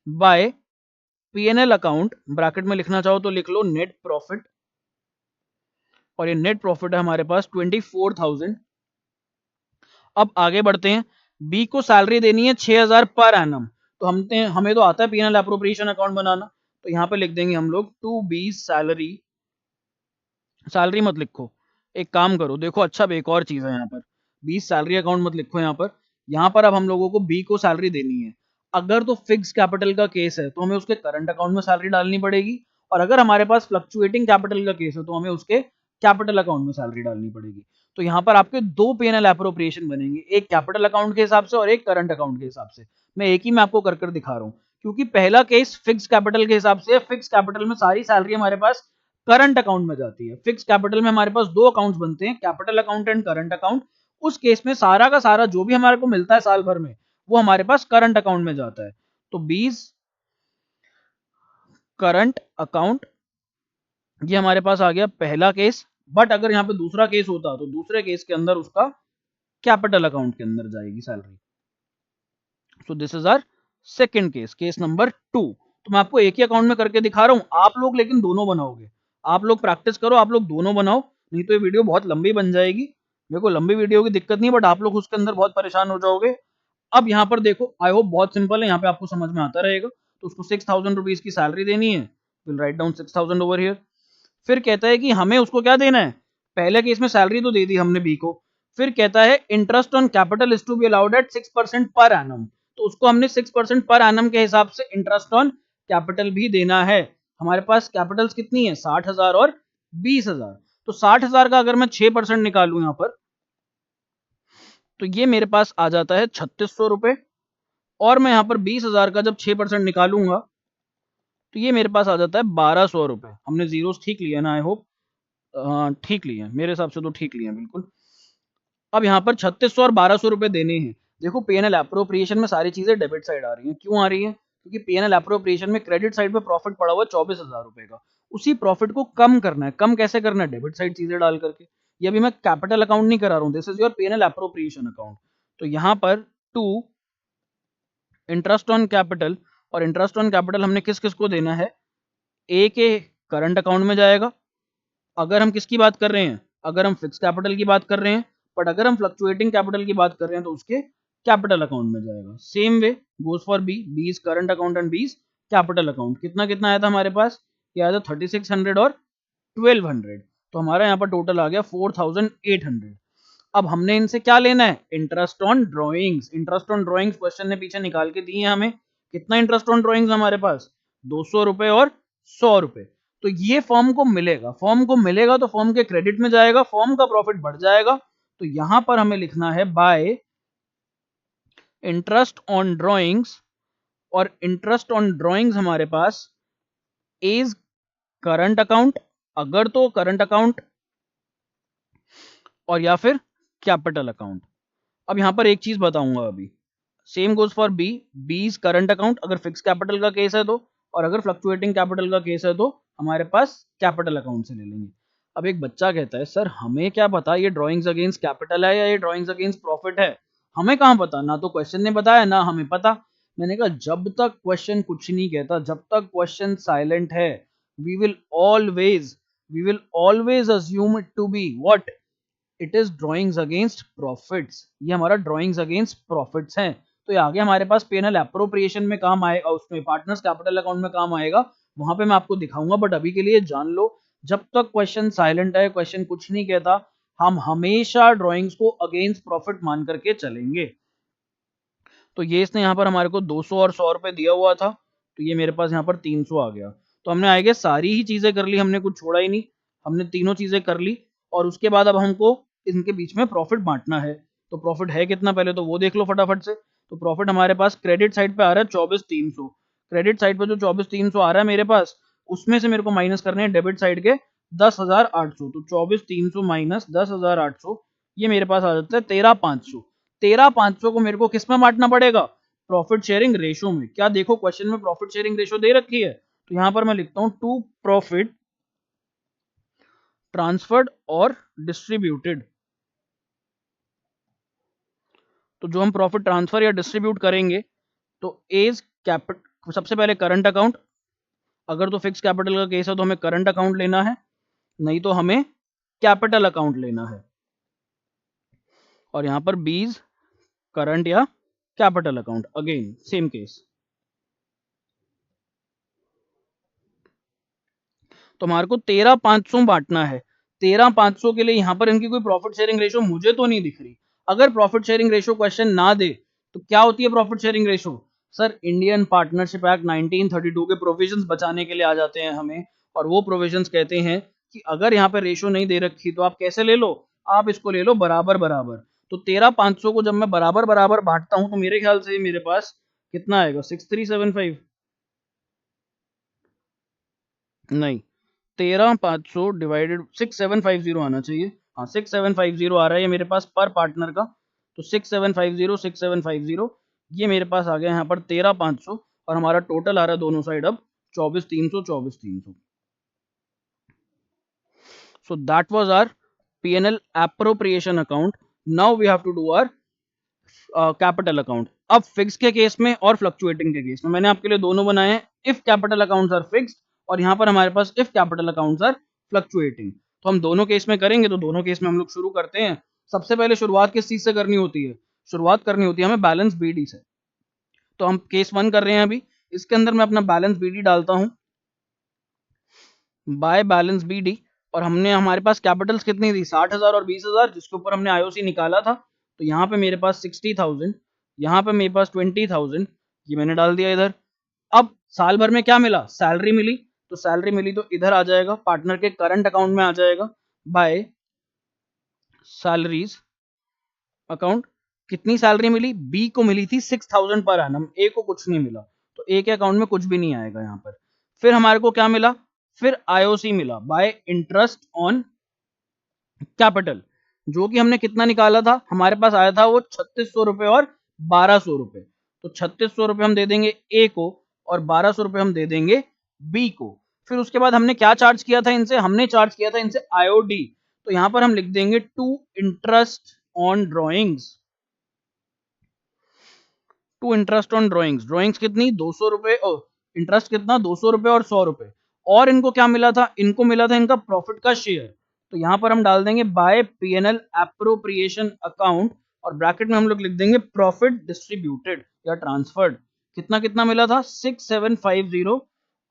by PNL account, bracket में लिखना चाहो तो लिख लो नेट प्रॉफिट, और ये नेट प्रॉफिट है हमारे पास 24,000। अब आगे बढ़ते हैं। बी को सैलरी देनी है 6,000 पर एनम, तो हमें तो आता है पीएनएल एप्रोप्रिएशन अकाउंट बनाना, तो यहां पे लिख देंगे हम लोग टू बी सैलरी। सैलरी मत लिखो, एक काम करो, देखो अच्छा एक और चीज है यहाँ पर, बी सैलरी अकाउंट मत लिखो यहाँ पर। यहाँ पर अब हम लोगों को बी को सैलरी देनी है। अगर तो फिक्स कैपिटल का केस है तो हमें उसके करंट अकाउंट में सैलरी डालनी पड़ेगी, और अगर हमारे पास फ्लक्चुएटिंग कैपिटल का केस है तो हमें उसके कैपिटल अकाउंट में सैलरी डालनी पड़ेगी। तो यहाँ पर आपके 2 पीएनएल एप्रोप्रिएशन बनेंगे, एक कैपिटल अकाउंट के हिसाब से और एक करंट अकाउंट के हिसाब से। मैं एक ही में आपको कर कर दिखा रहा हूँ, क्योंकि पहला केस फिक्स कैपिटल के हिसाब से, फिक्स कैपिटल में सारी सैलरी हमारे पास करंट अकाउंट में जाती है। फिक्स कैपिटल में हमारे पास 2 अकाउंट्स बनते हैं, capital account and current account. उस केस में सारा का सारा जो भी हमारे को मिलता है साल भर में, वो हमारे पास करंट अकाउंट में जाता है। तो 20 करंट अकाउंट, ये हमारे पास आ गया पहला केस। बट अगर यहाँ पे दूसरा केस होता तो दूसरे केस के अंदर उसका कैपिटल अकाउंट के अंदर जाएगी salary. So this is our second case, case number 2। तो मैं आपको एक ही अकाउंट में करके दिखा रहा हूं, आप लोग लेकिन दोनों बनाओगे, आप लोग प्रैक्टिस करो, आप लोग दोनों बनाओ, नहीं तो ये वीडियो बहुत लंबी बन जाएगी। मेरे को लंबी वीडियो की दिक्कत नहीं, बट आप लोग उसके अंदर बहुत परेशान हो जाओगे। अब यहाँ पर देखो, आई होप बहुत सिंपल है, यहाँ पे आपको समझ में आता रहेगा। तो उसको 6,000 रुपीज की सैलरी देनी है, will write down 6,000 over here. फिर कहता है कि हमें उसको क्या देना है, पहले केस में सैलरी तो दे दी हमने बी को। फिर कहता है interest on capital is to be allowed at 6% पर एनम, तो उसको हमने 6% पर एनम के हिसाब से इंटरेस्ट ऑन कैपिटल भी देना है। हमारे पास कैपिटल्स कितनी है, 60,000 और 20,000। तो 60,000 का अगर मैं 6% निकालू यहाँ पर, तो ये मेरे पास आ जाता है 3,600 रुपए, और मैं यहाँ पर 20,000 का जब 6% निकालूंगा तो ये मेरे पास आ जाता है 1,200 रुपए। हमने जीरोस ठीक लिया ना, आई होप। ठीक लिए हैं, मेरे हिसाब से तो ठीक लिए हैं बिल्कुल। अब यहाँ पर 3600 और 1200 रुपए देने हैं। देखो पीएनएल एप्रोप्रिएशन में सारी चीजें डेबिट साइड आ रही हैं। क्यों आ रही है? क्योंकि पीएनएल एप्रोप्रिएशन में क्रेडिट साइड पे प्रॉफिट पड़ा हुआ है 24,000 रुपए का। उसी प्रॉफिट को कम करना है। कम कैसे करना है? डेबिट साइड चीजें डाल करके। ये अभी मैं कैपिटल अकाउंट नहीं करा रहा हूँ, this is your PNL appropriation account. तो यहाँ पर टू इंटरेस्ट ऑन कैपिटल, और इंटरेस्ट ऑन कैपिटल हमने किस किस को देना है? ए के करंट अकाउंट में जाएगा, अगर हम किसकी बात कर रहे हैं, अगर हम फिक्स कैपिटल की बात कर रहे हैं। बट अगर हम फ्लक्चुएटिंग कैपिटल की बात कर रहे हैं तो उसके कैपिटल अकाउंट में जाएगा। Same way goes for B, B is current account and B is capital account. कितना कितना आया था हमारे पास? ये आया था 3600 और 1200। तो हमारा यहाँ पर टोटल आ गया 4800। अब हमने इनसे क्या लेना है? Interest on drawings. Interest on drawings question ने पीछे निकाल के दिए हमें। कितना इंटरेस्ट ऑन ड्रॉइंग्स हमारे पास? 200 रुपए और 100 रुपए। तो ये फर्म को मिलेगा, फर्म को मिलेगा तो फर्म के क्रेडिट में जाएगा, फर्म का प्रॉफिट बढ़ जाएगा। तो यहां पर हमें लिखना है बाय इंटरेस्ट ऑन ड्रॉइंग्स, और इंटरेस्ट ऑन ड्रॉइंग्स हमारे पास इज करंट अकाउंट, अगर तो करंट अकाउंट, और या फिर कैपिटल अकाउंट। अब यहां पर एक चीज बताऊंगा अभी, same goes for B, B is current account अगर फिक्स कैपिटल का केस है तो, और अगर फ्लक्चुएटिंग कैपिटल का केस है तो हमारे पास कैपिटल अकाउंट से ले लेंगे। अब एक बच्चा कहता है सर हमें क्या पता ये ड्राइंग्स अगेंस्ट कैपिटल है या ये ड्राइंग्स अगेंस्ट प्रॉफिट है, हमें कहां पता, ना तो क्वेश्चन ने बताया ना हमें पता। मैंने कहा जब तक क्वेश्चन कुछ नहीं कहता, जब तक क्वेश्चन साइलेंट है, we will always we will always assume it to be what, it is drawings against profits. ये हमारा ड्रॉइंग्स अगेंस्ट प्रॉफिट्स है। तो ये आगे हमारे पास पेनल एप्रोप्रिएशन में काम आएगा, उसमें पार्टनर्स कैपिटल अकाउंट में काम आएगा, वहां पे मैं आपको दिखाऊंगा। बट अभी के लिए जान लो, जब तक क्वेश्चन साइलेंट है, क्वेश्चन कुछ नहीं कहता, हम हमेशा ड्रॉइंग्स को अगेंस्ट प्रॉफिट मान करके चलेंगे। तो ये इसने यहाँ पर हमारे को 200 और 100 रुपए दिया हुआ था, तो ये मेरे पास यहाँ पर 300 आ गया। तो हमने आगे सारी ही चीजें कर ली, हमने कुछ छोड़ा ही नहीं, हमने तीनों चीजें कर ली। और उसके बाद अब हमको इनके बीच में प्रॉफिट बांटना है। तो प्रॉफिट है कितना पहले तो वो देख लो फटाफट से। तो प्रॉफिट हमारे पास क्रेडिट साइड पे आ रहा है 24,300। क्रेडिट साइड पे जो 24,300 आ रहा है मेरे पास, उसमें से मेरे को माइनस करने हैं डेबिट साइड के 10,800। तो 24,300 माइनस 10,800, ये मेरे पास आ जाता है 13,500। 13,500 को मेरे को किस में बांटना पड़ेगा? प्रॉफिट शेयरिंग रेशो में। क्या देखो क्वेश्चन में प्रॉफिट शेयरिंग रेशो दे रखी है, तो यहां पर मैं लिखता हूं टू प्रॉफिट ट्रांसफर्ड और डिस्ट्रीब्यूटेड। तो जो हम प्रॉफिट ट्रांसफर या डिस्ट्रीब्यूट करेंगे, तो एज कैपिटल, सबसे पहले करंट अकाउंट, अगर तो फिक्स कैपिटल का केस है तो हमें करंट अकाउंट लेना है, नहीं तो हमें कैपिटल अकाउंट लेना है। और यहां पर बीज करंट या capital account, again same case. तो हमारे को 13,500 बांटना है। 13,500 के लिए यहाँ पर इनकी कोई प्रॉफिट शेयरिंग रेशो मुझे तो नहीं दिख रही। अगर प्रॉफिट शेयरिंग रेशो क्वेश्चन ना दे तो क्या होती है profit sharing ratio? Sir Indian partnership act 1932 के प्रोविजंस बचाने के लिए आ जाते हैं हमें, और वो प्रोविजंस कहते हैं कि अगर यहाँ पे रेशो नहीं दे रखी तो आप कैसे ले लो, आप इसको ले लो बराबर बराबर। तो 13,500 को जब मैं बराबर बराबर बांटता हूं तो मेरे ख्याल से मेरे पास कितना आएगा? 6375? नहीं, 13,500 डिवाइडेड 6750 आना चाहिए। हाँ 6750 आ रहा है ये मेरे पास पर पार्टनर का। तो 6750 6750 ये मेरे पास आ गया यहाँ पर 13,500, और हमारा टोटल आ रहा है दोनों साइड अब 24,300 24,300। So that was our P&L appropriation account. Now we have to do our capital account. अब फिक्स के केस में और फ्लक्चुएटिंग के केस में मैंने आपके लिए दोनों बनाए हैं। If capital accounts are fixed, और यहाँ पर हमारे पास if capital accounts are fluctuating. तो हम दोनों केस में करेंगे, तो दोनों केस में हम लोग शुरू करते हैं। सबसे पहले शुरुआत किस चीज से करनी होती है? शुरुआत करनी होती है हमें बैलेंस बीडी से। तो हम केस 1 कर रहे हैं अभी, इसके अंदर मैं अपना बैलेंस बीडी डालता हूं, बाय बैलेंस बीडी। और हमने हमारे पास कैपिटल्स कितनी थी? 60,000 और 20,000, जिसके ऊपर हमने आईओसी निकाला था। तो यहाँ पे मेरे पास 60,000, यहाँ पे मेरे पास 20,000, ये मैंने डाल दिया इधर। अब साल भर में क्या मिला? सैलरी मिली। तो सैलरी मिली तो इधर आ जाएगा, पार्टनर के करंट अकाउंट में आ जाएगा, बाय सैलरीज अकाउंट। कितनी सैलरी मिली? बी को मिली थी 6,000 पर एनम, ए को कुछ नहीं मिला, तो ए के अकाउंट में कुछ भी नहीं आएगा यहाँ पर। फिर हमारे को क्या मिला? फिर आईओसी मिला, बाय इंटरेस्ट ऑन कैपिटल, जो कि हमने कितना निकाला था, हमारे पास आया था वो 3600 रुपए और 1200 रुपए। तो 3600 रुपए हम दे देंगे ए को और 1200 रुपए हम दे देंगे बी को। फिर उसके बाद हमने क्या चार्ज किया था इनसे, हमने चार्ज किया था इनसे आईओडी। तो यहां पर हम लिख देंगे to interest on drawings, to interest on drawings. Drawings कितनी, 200 रुपए, इंटरेस्ट कितना, 200 रुपए और 100 रुपए। और इनको क्या मिला था, इनको मिला था इनका प्रॉफिट का शेयर। तो यहां पर हम डाल देंगे बाय पीएनएल एप्रोप्रिएशन अकाउंट और ब्रैकेट में हम लोग लिख देंगे प्रॉफिट डिस्ट्रीब्यूटेड या ट्रांसफर्ड। कितना कितना मिला था, 6750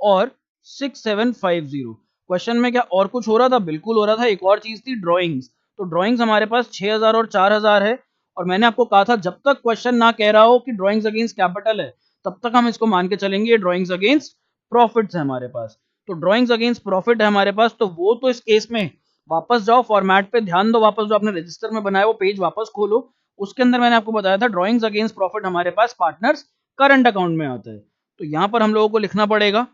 और 6750। क्वेश्चन में क्या और कुछ हो रहा था, बिल्कुल हो रहा था, एक और चीज थी ड्रॉइंग्स। तो ड्रॉइंग्स हमारे पास 6000 और 4000 है। और मैंने आपको कहा था जब तक क्वेश्चन ना कह रहा हो कि ड्राइंग्स अगेंस्ट कैपिटल है, तब तक हम इसको मान के चलेंगे ड्राइंग्स अगेंस्ट प्रॉफिट्स है हमारे पास। तो ड्राइंग्स अगेंस्ट प्रॉफिट है हमारे पास, तो वो तो इस केस में वापस जाओ फॉर्मेट पे ध्यान दो, वापस जो आपने रजिस्टर में बनाया वो पेज वापस खोलो। उसके अंदर मैंने आपको बताया था ड्राइंग्स अगेंस्ट प्रॉफिट हमारे पास पार्टनर्स करंट अकाउंट में आता है। तो यहां पर हम लोगों को लिखना पड़ेगा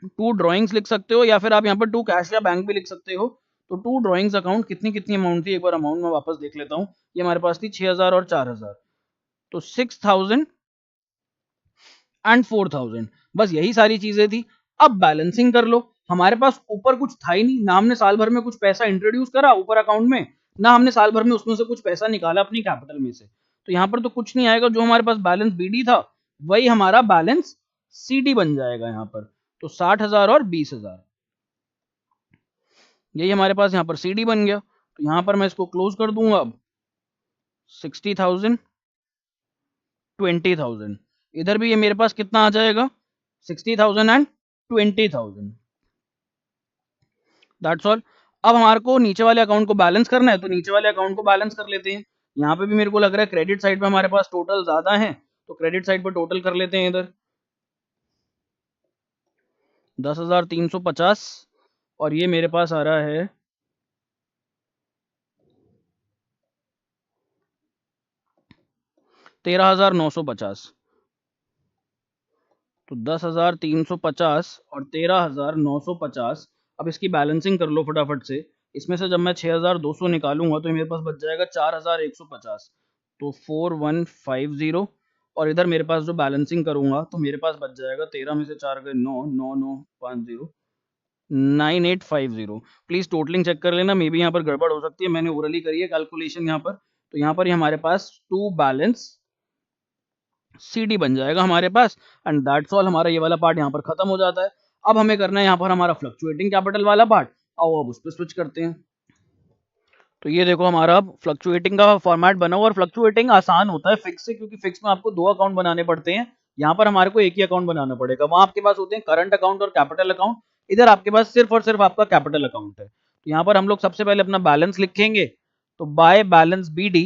टू ड्राइंग्स लिख सकते हो या फिर आप यहाँ पर टू कैश या बैंक भी लिख सकते हो। तो टू ड्राइंग्स अकाउंट कितनी कितनी अमाउंट थी, एक बार अमाउंट में वापस देख लेता हूँ। ये हमारे पास थी 6000 और 4000, तो 6000 एंड 4000, बस यही सारी चीजें थी। अब बैलेंसिंग कर लो। हमारे पास ऊपर कुछ था ही नहीं, ना हमने साल भर में कुछ पैसा इंट्रोड्यूस करा ऊपर अकाउंट में, ना हमने साल भर में उसमें से कुछ पैसा निकाला अपनी कैपिटल में से। तो यहाँ पर तो कुछ नहीं आएगा, जो हमारे पास बैलेंस बीडी था वही हमारा बैलेंस सीडी बन जाएगा यहाँ पर। तो 60,000 और 20,000, यही हमारे पास यहाँ पर सीडी बन गया। तो यहाँ पर मैं इसको क्लोज कर दूंगा अब। 60,000, 20,000, इधर भी ये मेरे पास कितना आ जाएगा, 60,000 एंड 20,000। That's all. अब हमारे को नीचे वाले अकाउंट को बैलेंस करना है, तो नीचे वाले अकाउंट को बैलेंस कर लेते हैं। यहाँ पे भी मेरे को लग रहा है क्रेडिट साइड पे हमारे पास टोटल ज्यादा है, तो क्रेडिट साइड पर टोटल कर लेते हैं इधर 10,350 और ये मेरे पास आ रहा है 13,950। तो 10,350 और 13,950। अब इसकी बैलेंसिंग कर लो फटाफट से। इसमें से जब मैं 6,200 निकालूंगा तो मेरे पास बच जाएगा 4,150। तो 4150 और इधर मेरे पास जो बैलेंसिंग करूंगा तो मेरे पास बच जाएगा 13 में से 4 गए 9, 9,950, 9,850। प्लीज टोटलिंग चेक कर लेना, मे बी यहाँ पर गड़बड़ हो सकती है, मैंने ओरली करी है कैलकुलेशन यहाँ पर। तो यहाँ पर हमारे पास टू बैलेंस सीडी बन जाएगा हमारे पास। एंड दैट्स ऑल, हमारा ये वाला पार्ट यहाँ पर खत्म हो जाता है। अब हमें करना है यहाँ पर हमारा फ्लक्चुएटिंग कैपिटल वाला पार्ट। आओ अब उस पर स्विच करते हैं। तो ये देखो हमारा अब फ्लक्चुएटिंग का फॉर्मेट बना हुआ, और फ्लक्चुएटिंग आसान होता है फिक्स से, क्योंकि फिक्स में आपको दो अकाउंट बनाने पड़ते हैं। यहाँ पर हमारे को एक ही अकाउंट बनाना पड़ेगा। वहां आपके पास होते हैं करंट अकाउंट और कैपिटल अकाउंट, इधर आपके पास सिर्फ और सिर्फ आपका कैपिटल अकाउंट है। तो यहाँ पर हम लोग सबसे पहले अपना बैलेंस लिखेंगे। तो by balance BD,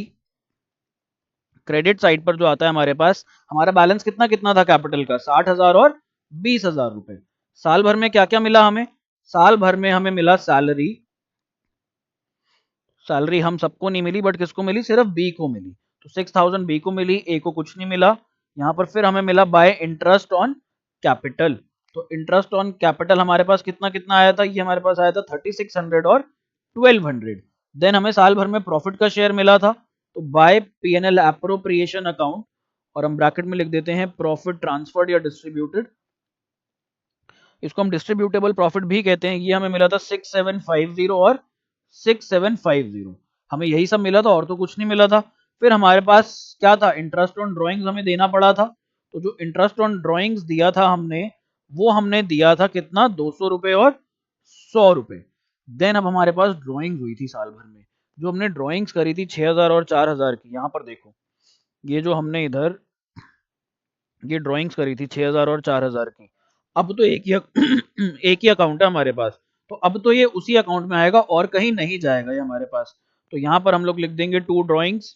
credit side पर जो आता है हमारे पास, हमारा बैलेंस कितना कितना था कैपिटल का, 60,000 और 20,000 रुपए। साल भर में क्या क्या मिला हमें, साल भर में हमें मिला सैलरी। सैलरी हम सबको नहीं मिली, बट किसको मिली, सिर्फ बी को मिली। तो 6,000 बी को मिली, ए को कुछ नहीं मिला। यहाँ पर फिर हमें मिला बाय इंटरेस्ट ऑन कैपिटल। तो इंटरेस्ट ऑन कैपिटल हमारे पास कितना कितना आया था, ये हमारे पास आया था 3600 और 1200। देन हमें साल भर में प्रॉफिट का शेयर मिला था, तो बाय पीएनएल एप्रोप्रिएशन अकाउंट, और हम ब्रैकेट में लिख देते हैं प्रॉफिट ट्रांसफर्ड या डिस्ट्रीब्यूटेड। इसको हम डिस्ट्रीब्यूटेबल प्रॉफिट भी कहते हैं। ये हमें मिला था 6750 और 6750, हमें यही सब मिला था और तो कुछ नहीं मिला था। फिर हमारे पास क्या था, इंटरेस्ट ऑन ड्राइंग्स हमें देना पड़ा था। तो जो इंटरेस्ट ऑन ड्राइंग्स दिया था हमने, वो हमने दिया था कितना, 200 रुपए और 100 रुपए। देन अब हमारे पास ड्राइंग्स हुई थी साल भर में, जो हमने ड्राइंग्स करी थी 6000 और 4000 की। यहाँ पर देखो, ये जो हमने इधर ये ड्राइंग्स करी थी 6000 और 4000 की। अब तो एक ही एक ही अकाउंट है हमारे पास, तो अब तो ये उसी अकाउंट में आएगा और कहीं नहीं जाएगा ये हमारे पास। तो यहां पर हम लोग लिख देंगे टू ड्राइंग्स,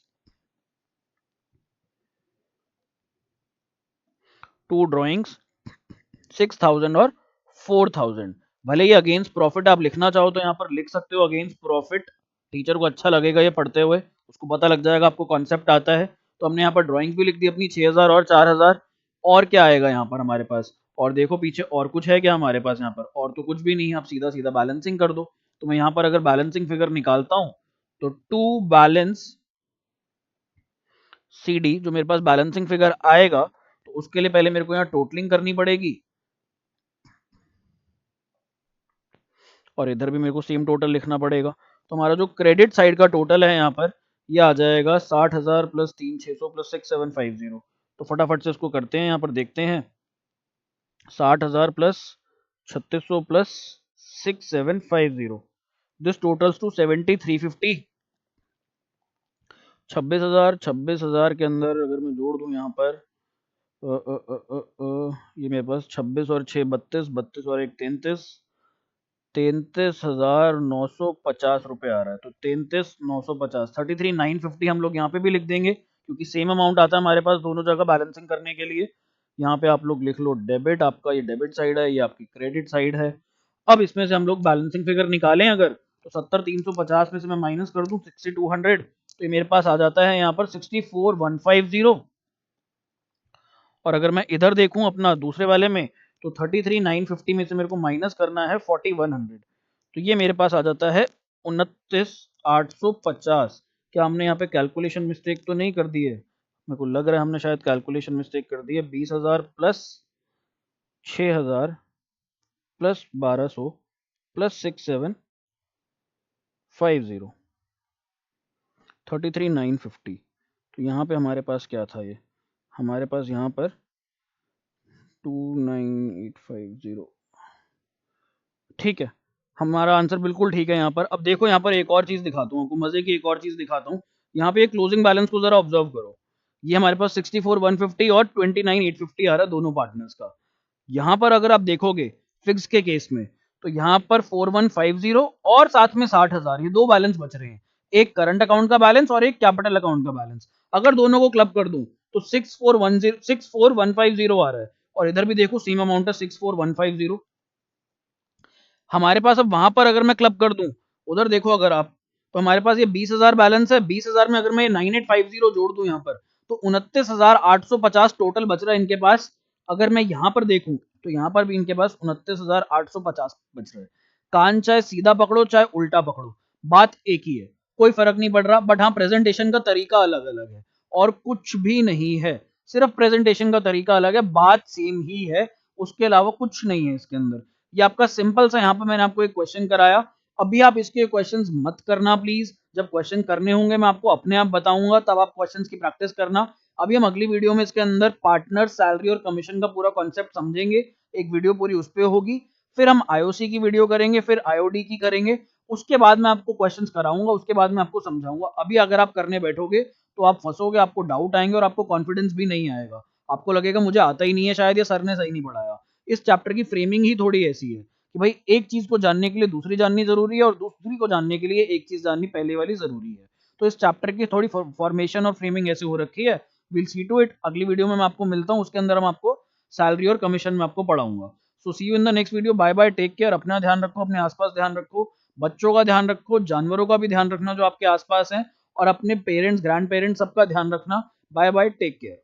टू ड्राइंग्स 6000 और 4000। भले ही अगेंस्ट प्रॉफिट आप लिखना चाहो तो यहाँ पर लिख सकते हो अगेंस्ट प्रॉफिट, टीचर को अच्छा लगेगा ये पढ़ते हुए, उसको पता लग जाएगा आपको कॉन्सेप्ट आता है। तो हमने यहाँ पर ड्राइंग्स भी लिख दी अपनी 6000 और 4000। और क्या आएगा यहाँ पर हमारे पास, और देखो पीछे और कुछ है क्या हमारे पास, यहाँ पर और तो कुछ भी नहीं है। आप सीधा सीधा बैलेंसिंग कर दो। तो मैं यहाँ पर अगर बैलेंसिंग फिगर निकालता हूं तो टू बैलेंस CD जो मेरे पास बैलेंसिंग फिगर आएगा, तो उसके लिए पहले मेरे को यहाँ टोटलिंग करनी पड़ेगी और इधर भी मेरे को सेम टोटल लिखना पड़ेगा। तो हमारा जो क्रेडिट साइड का टोटल है यहाँ पर, ये आ जाएगा 60,000 प्लस 3,600 प्लस 6,750। तो फटाफट से इसको करते हैं, यहाँ पर देखते हैं 60,000 plus 3,600 plus 6,750, this totals to 7,350। 26,000 के अंदर अगर मैं जोड़ दूं यहाँ पर ये मेरे पास 26 और 6 32, 32 और 1 33, 33,950 रुपये आ रहा है। तो 33,950, 33,950 हम लोग यहाँ पे भी लिख देंगे क्योंकि सेम अमाउंट आता है हमारे पास दोनों जगह बैलेंसिंग करने के लिए। यहाँ पे आप लोग लिख लो डेबिट, आपका ये डेबिट साइड है, ये आपकी क्रेडिट साइड है। अब इसमें से हम लोग बैलेंसिंग फिगर निकालें अगर, तो 70,350 में से मैं माइनस कर दूं 6,200, तो ये मेरे पास आ जाता है यहाँ पर 64,150। और अगर मैं इधर देखूं अपना दूसरे वाले में, तो 33,950 में से मेरे को माइनस करना है 4100, तो ये मेरे पास आ जाता है 29,850। क्या हमने यहाँ पे कैलकुलेशन मिस्टेक तो नहीं कर दी है? मेरे को लग रहा है हमने शायद कैलकुलेशन मिस्टेक कर दी है। 20,000 प्लस 6,000 प्लस 1,200 प्लस 6,750, 33,950। तो यहाँ पे हमारे पास क्या था, ये हमारे पास यहाँ पर 29,850, ठीक है। हमारा आंसर बिल्कुल ठीक है यहाँ पर। अब देखो यहाँ पर एक और चीज दिखाता हूँ आपको, मजे की एक और चीज दिखाता हूँ। यहाँ पे क्लोजिंग बैलेंस को जरा ऑब्जर्व करो। ये हमारे पास 64,150 और 29,850 आ रहा है दोनों पार्टनर्स का। यहाँ पर अगर आप देखोगे फिक्स के केस में, तो यहाँ पर 4150 और साथ में 60,000, ये दो बैलेंस बच रहे हैं, एक करंट अकाउंट का बैलेंस और एक कैपिटल अकाउंट का बैलेंस। अगर दोनों को क्लब कर दूं तो 64,150 आ रहा है, और इधर भी देखो सेम अमाउंट है 64,150। हमारे पास अब वहां पर अगर मैं क्लब कर दूं, उधर देखो अगर आप, तो हमारे पास ये 20,000 बैलेंस है। 20,000 में अगर मैं 9850 जोड़ दूं यहाँ पर, तो 29,850 टोटल बच रहा है इनके पास। अगर मैं यहाँ पर देखूं तो यहाँ पर भी इनके पास 29,850 बच रहा है। कान चाहे सीधा पकड़ो चाहे उल्टा पकड़ो, बात एक ही है, कोई फर्क नहीं पड़ रहा। बट हाँ, प्रेजेंटेशन का तरीका अलग अलग है और कुछ भी नहीं है, सिर्फ प्रेजेंटेशन का तरीका अलग है, बात सेम ही है, उसके अलावा कुछ नहीं है इसके अंदर। ये आपका सिंपल सा, यहाँ पे मैंने आपको एक क्वेश्चन कराया, अभी आप इसके क्वेश्चंस मत करना प्लीज। जब क्वेश्चन करने होंगे मैं आपको अपने आप बताऊंगा, तब आप क्वेश्चंस की प्रैक्टिस करना। अभी हम अगली वीडियो में इसके अंदर पार्टनर सैलरी और कमीशन का पूरा कॉन्सेप्ट समझेंगे, एक वीडियो पूरी उस पर होगी। फिर हम आईओसी की वीडियो करेंगे, फिर आईओडी की करेंगे, उसके बाद मैं आपको क्वेश्चंस कराऊंगा, उसके बाद मैं आपको समझाऊंगा। अभी अगर आप करने बैठोगे तो आप फंसोगे, आपको डाउट आएंगे और आपको कॉन्फिडेंस भी नहीं आएगा, आपको लगेगा मुझे आता ही नहीं है, शायद ये सर ने सही नहीं पढ़ाया। इस चैप्टर की फ्रेमिंग ही थोड़ी ऐसी है कि भाई एक चीज को जानने के लिए दूसरी जाननी जरूरी है और दूसरी को जानने के लिए एक चीज जाननी पहले वाली जरूरी है। तो इस चैप्टर की थोड़ी फॉर्मेशन और फ्रेमिंग ऐसे हो रखी है। विल सी टू इट, अगली वीडियो में मैं आपको मिलता हूँ, उसके अंदर हम आपको सैलरी और कमीशन में आपको पढ़ाऊंगा। So see you in the next video, bye bye, take care, अपना ध्यान रखो, अपने आसपास ध्यान रखो, बच्चों का ध्यान रखो, जानवरों का भी ध्यान रखना जो आपके आसपास है, और अपने पेरेंट्स, ग्रैंड पेरेंट्स, सबका ध्यान रखना। Bye bye, take care.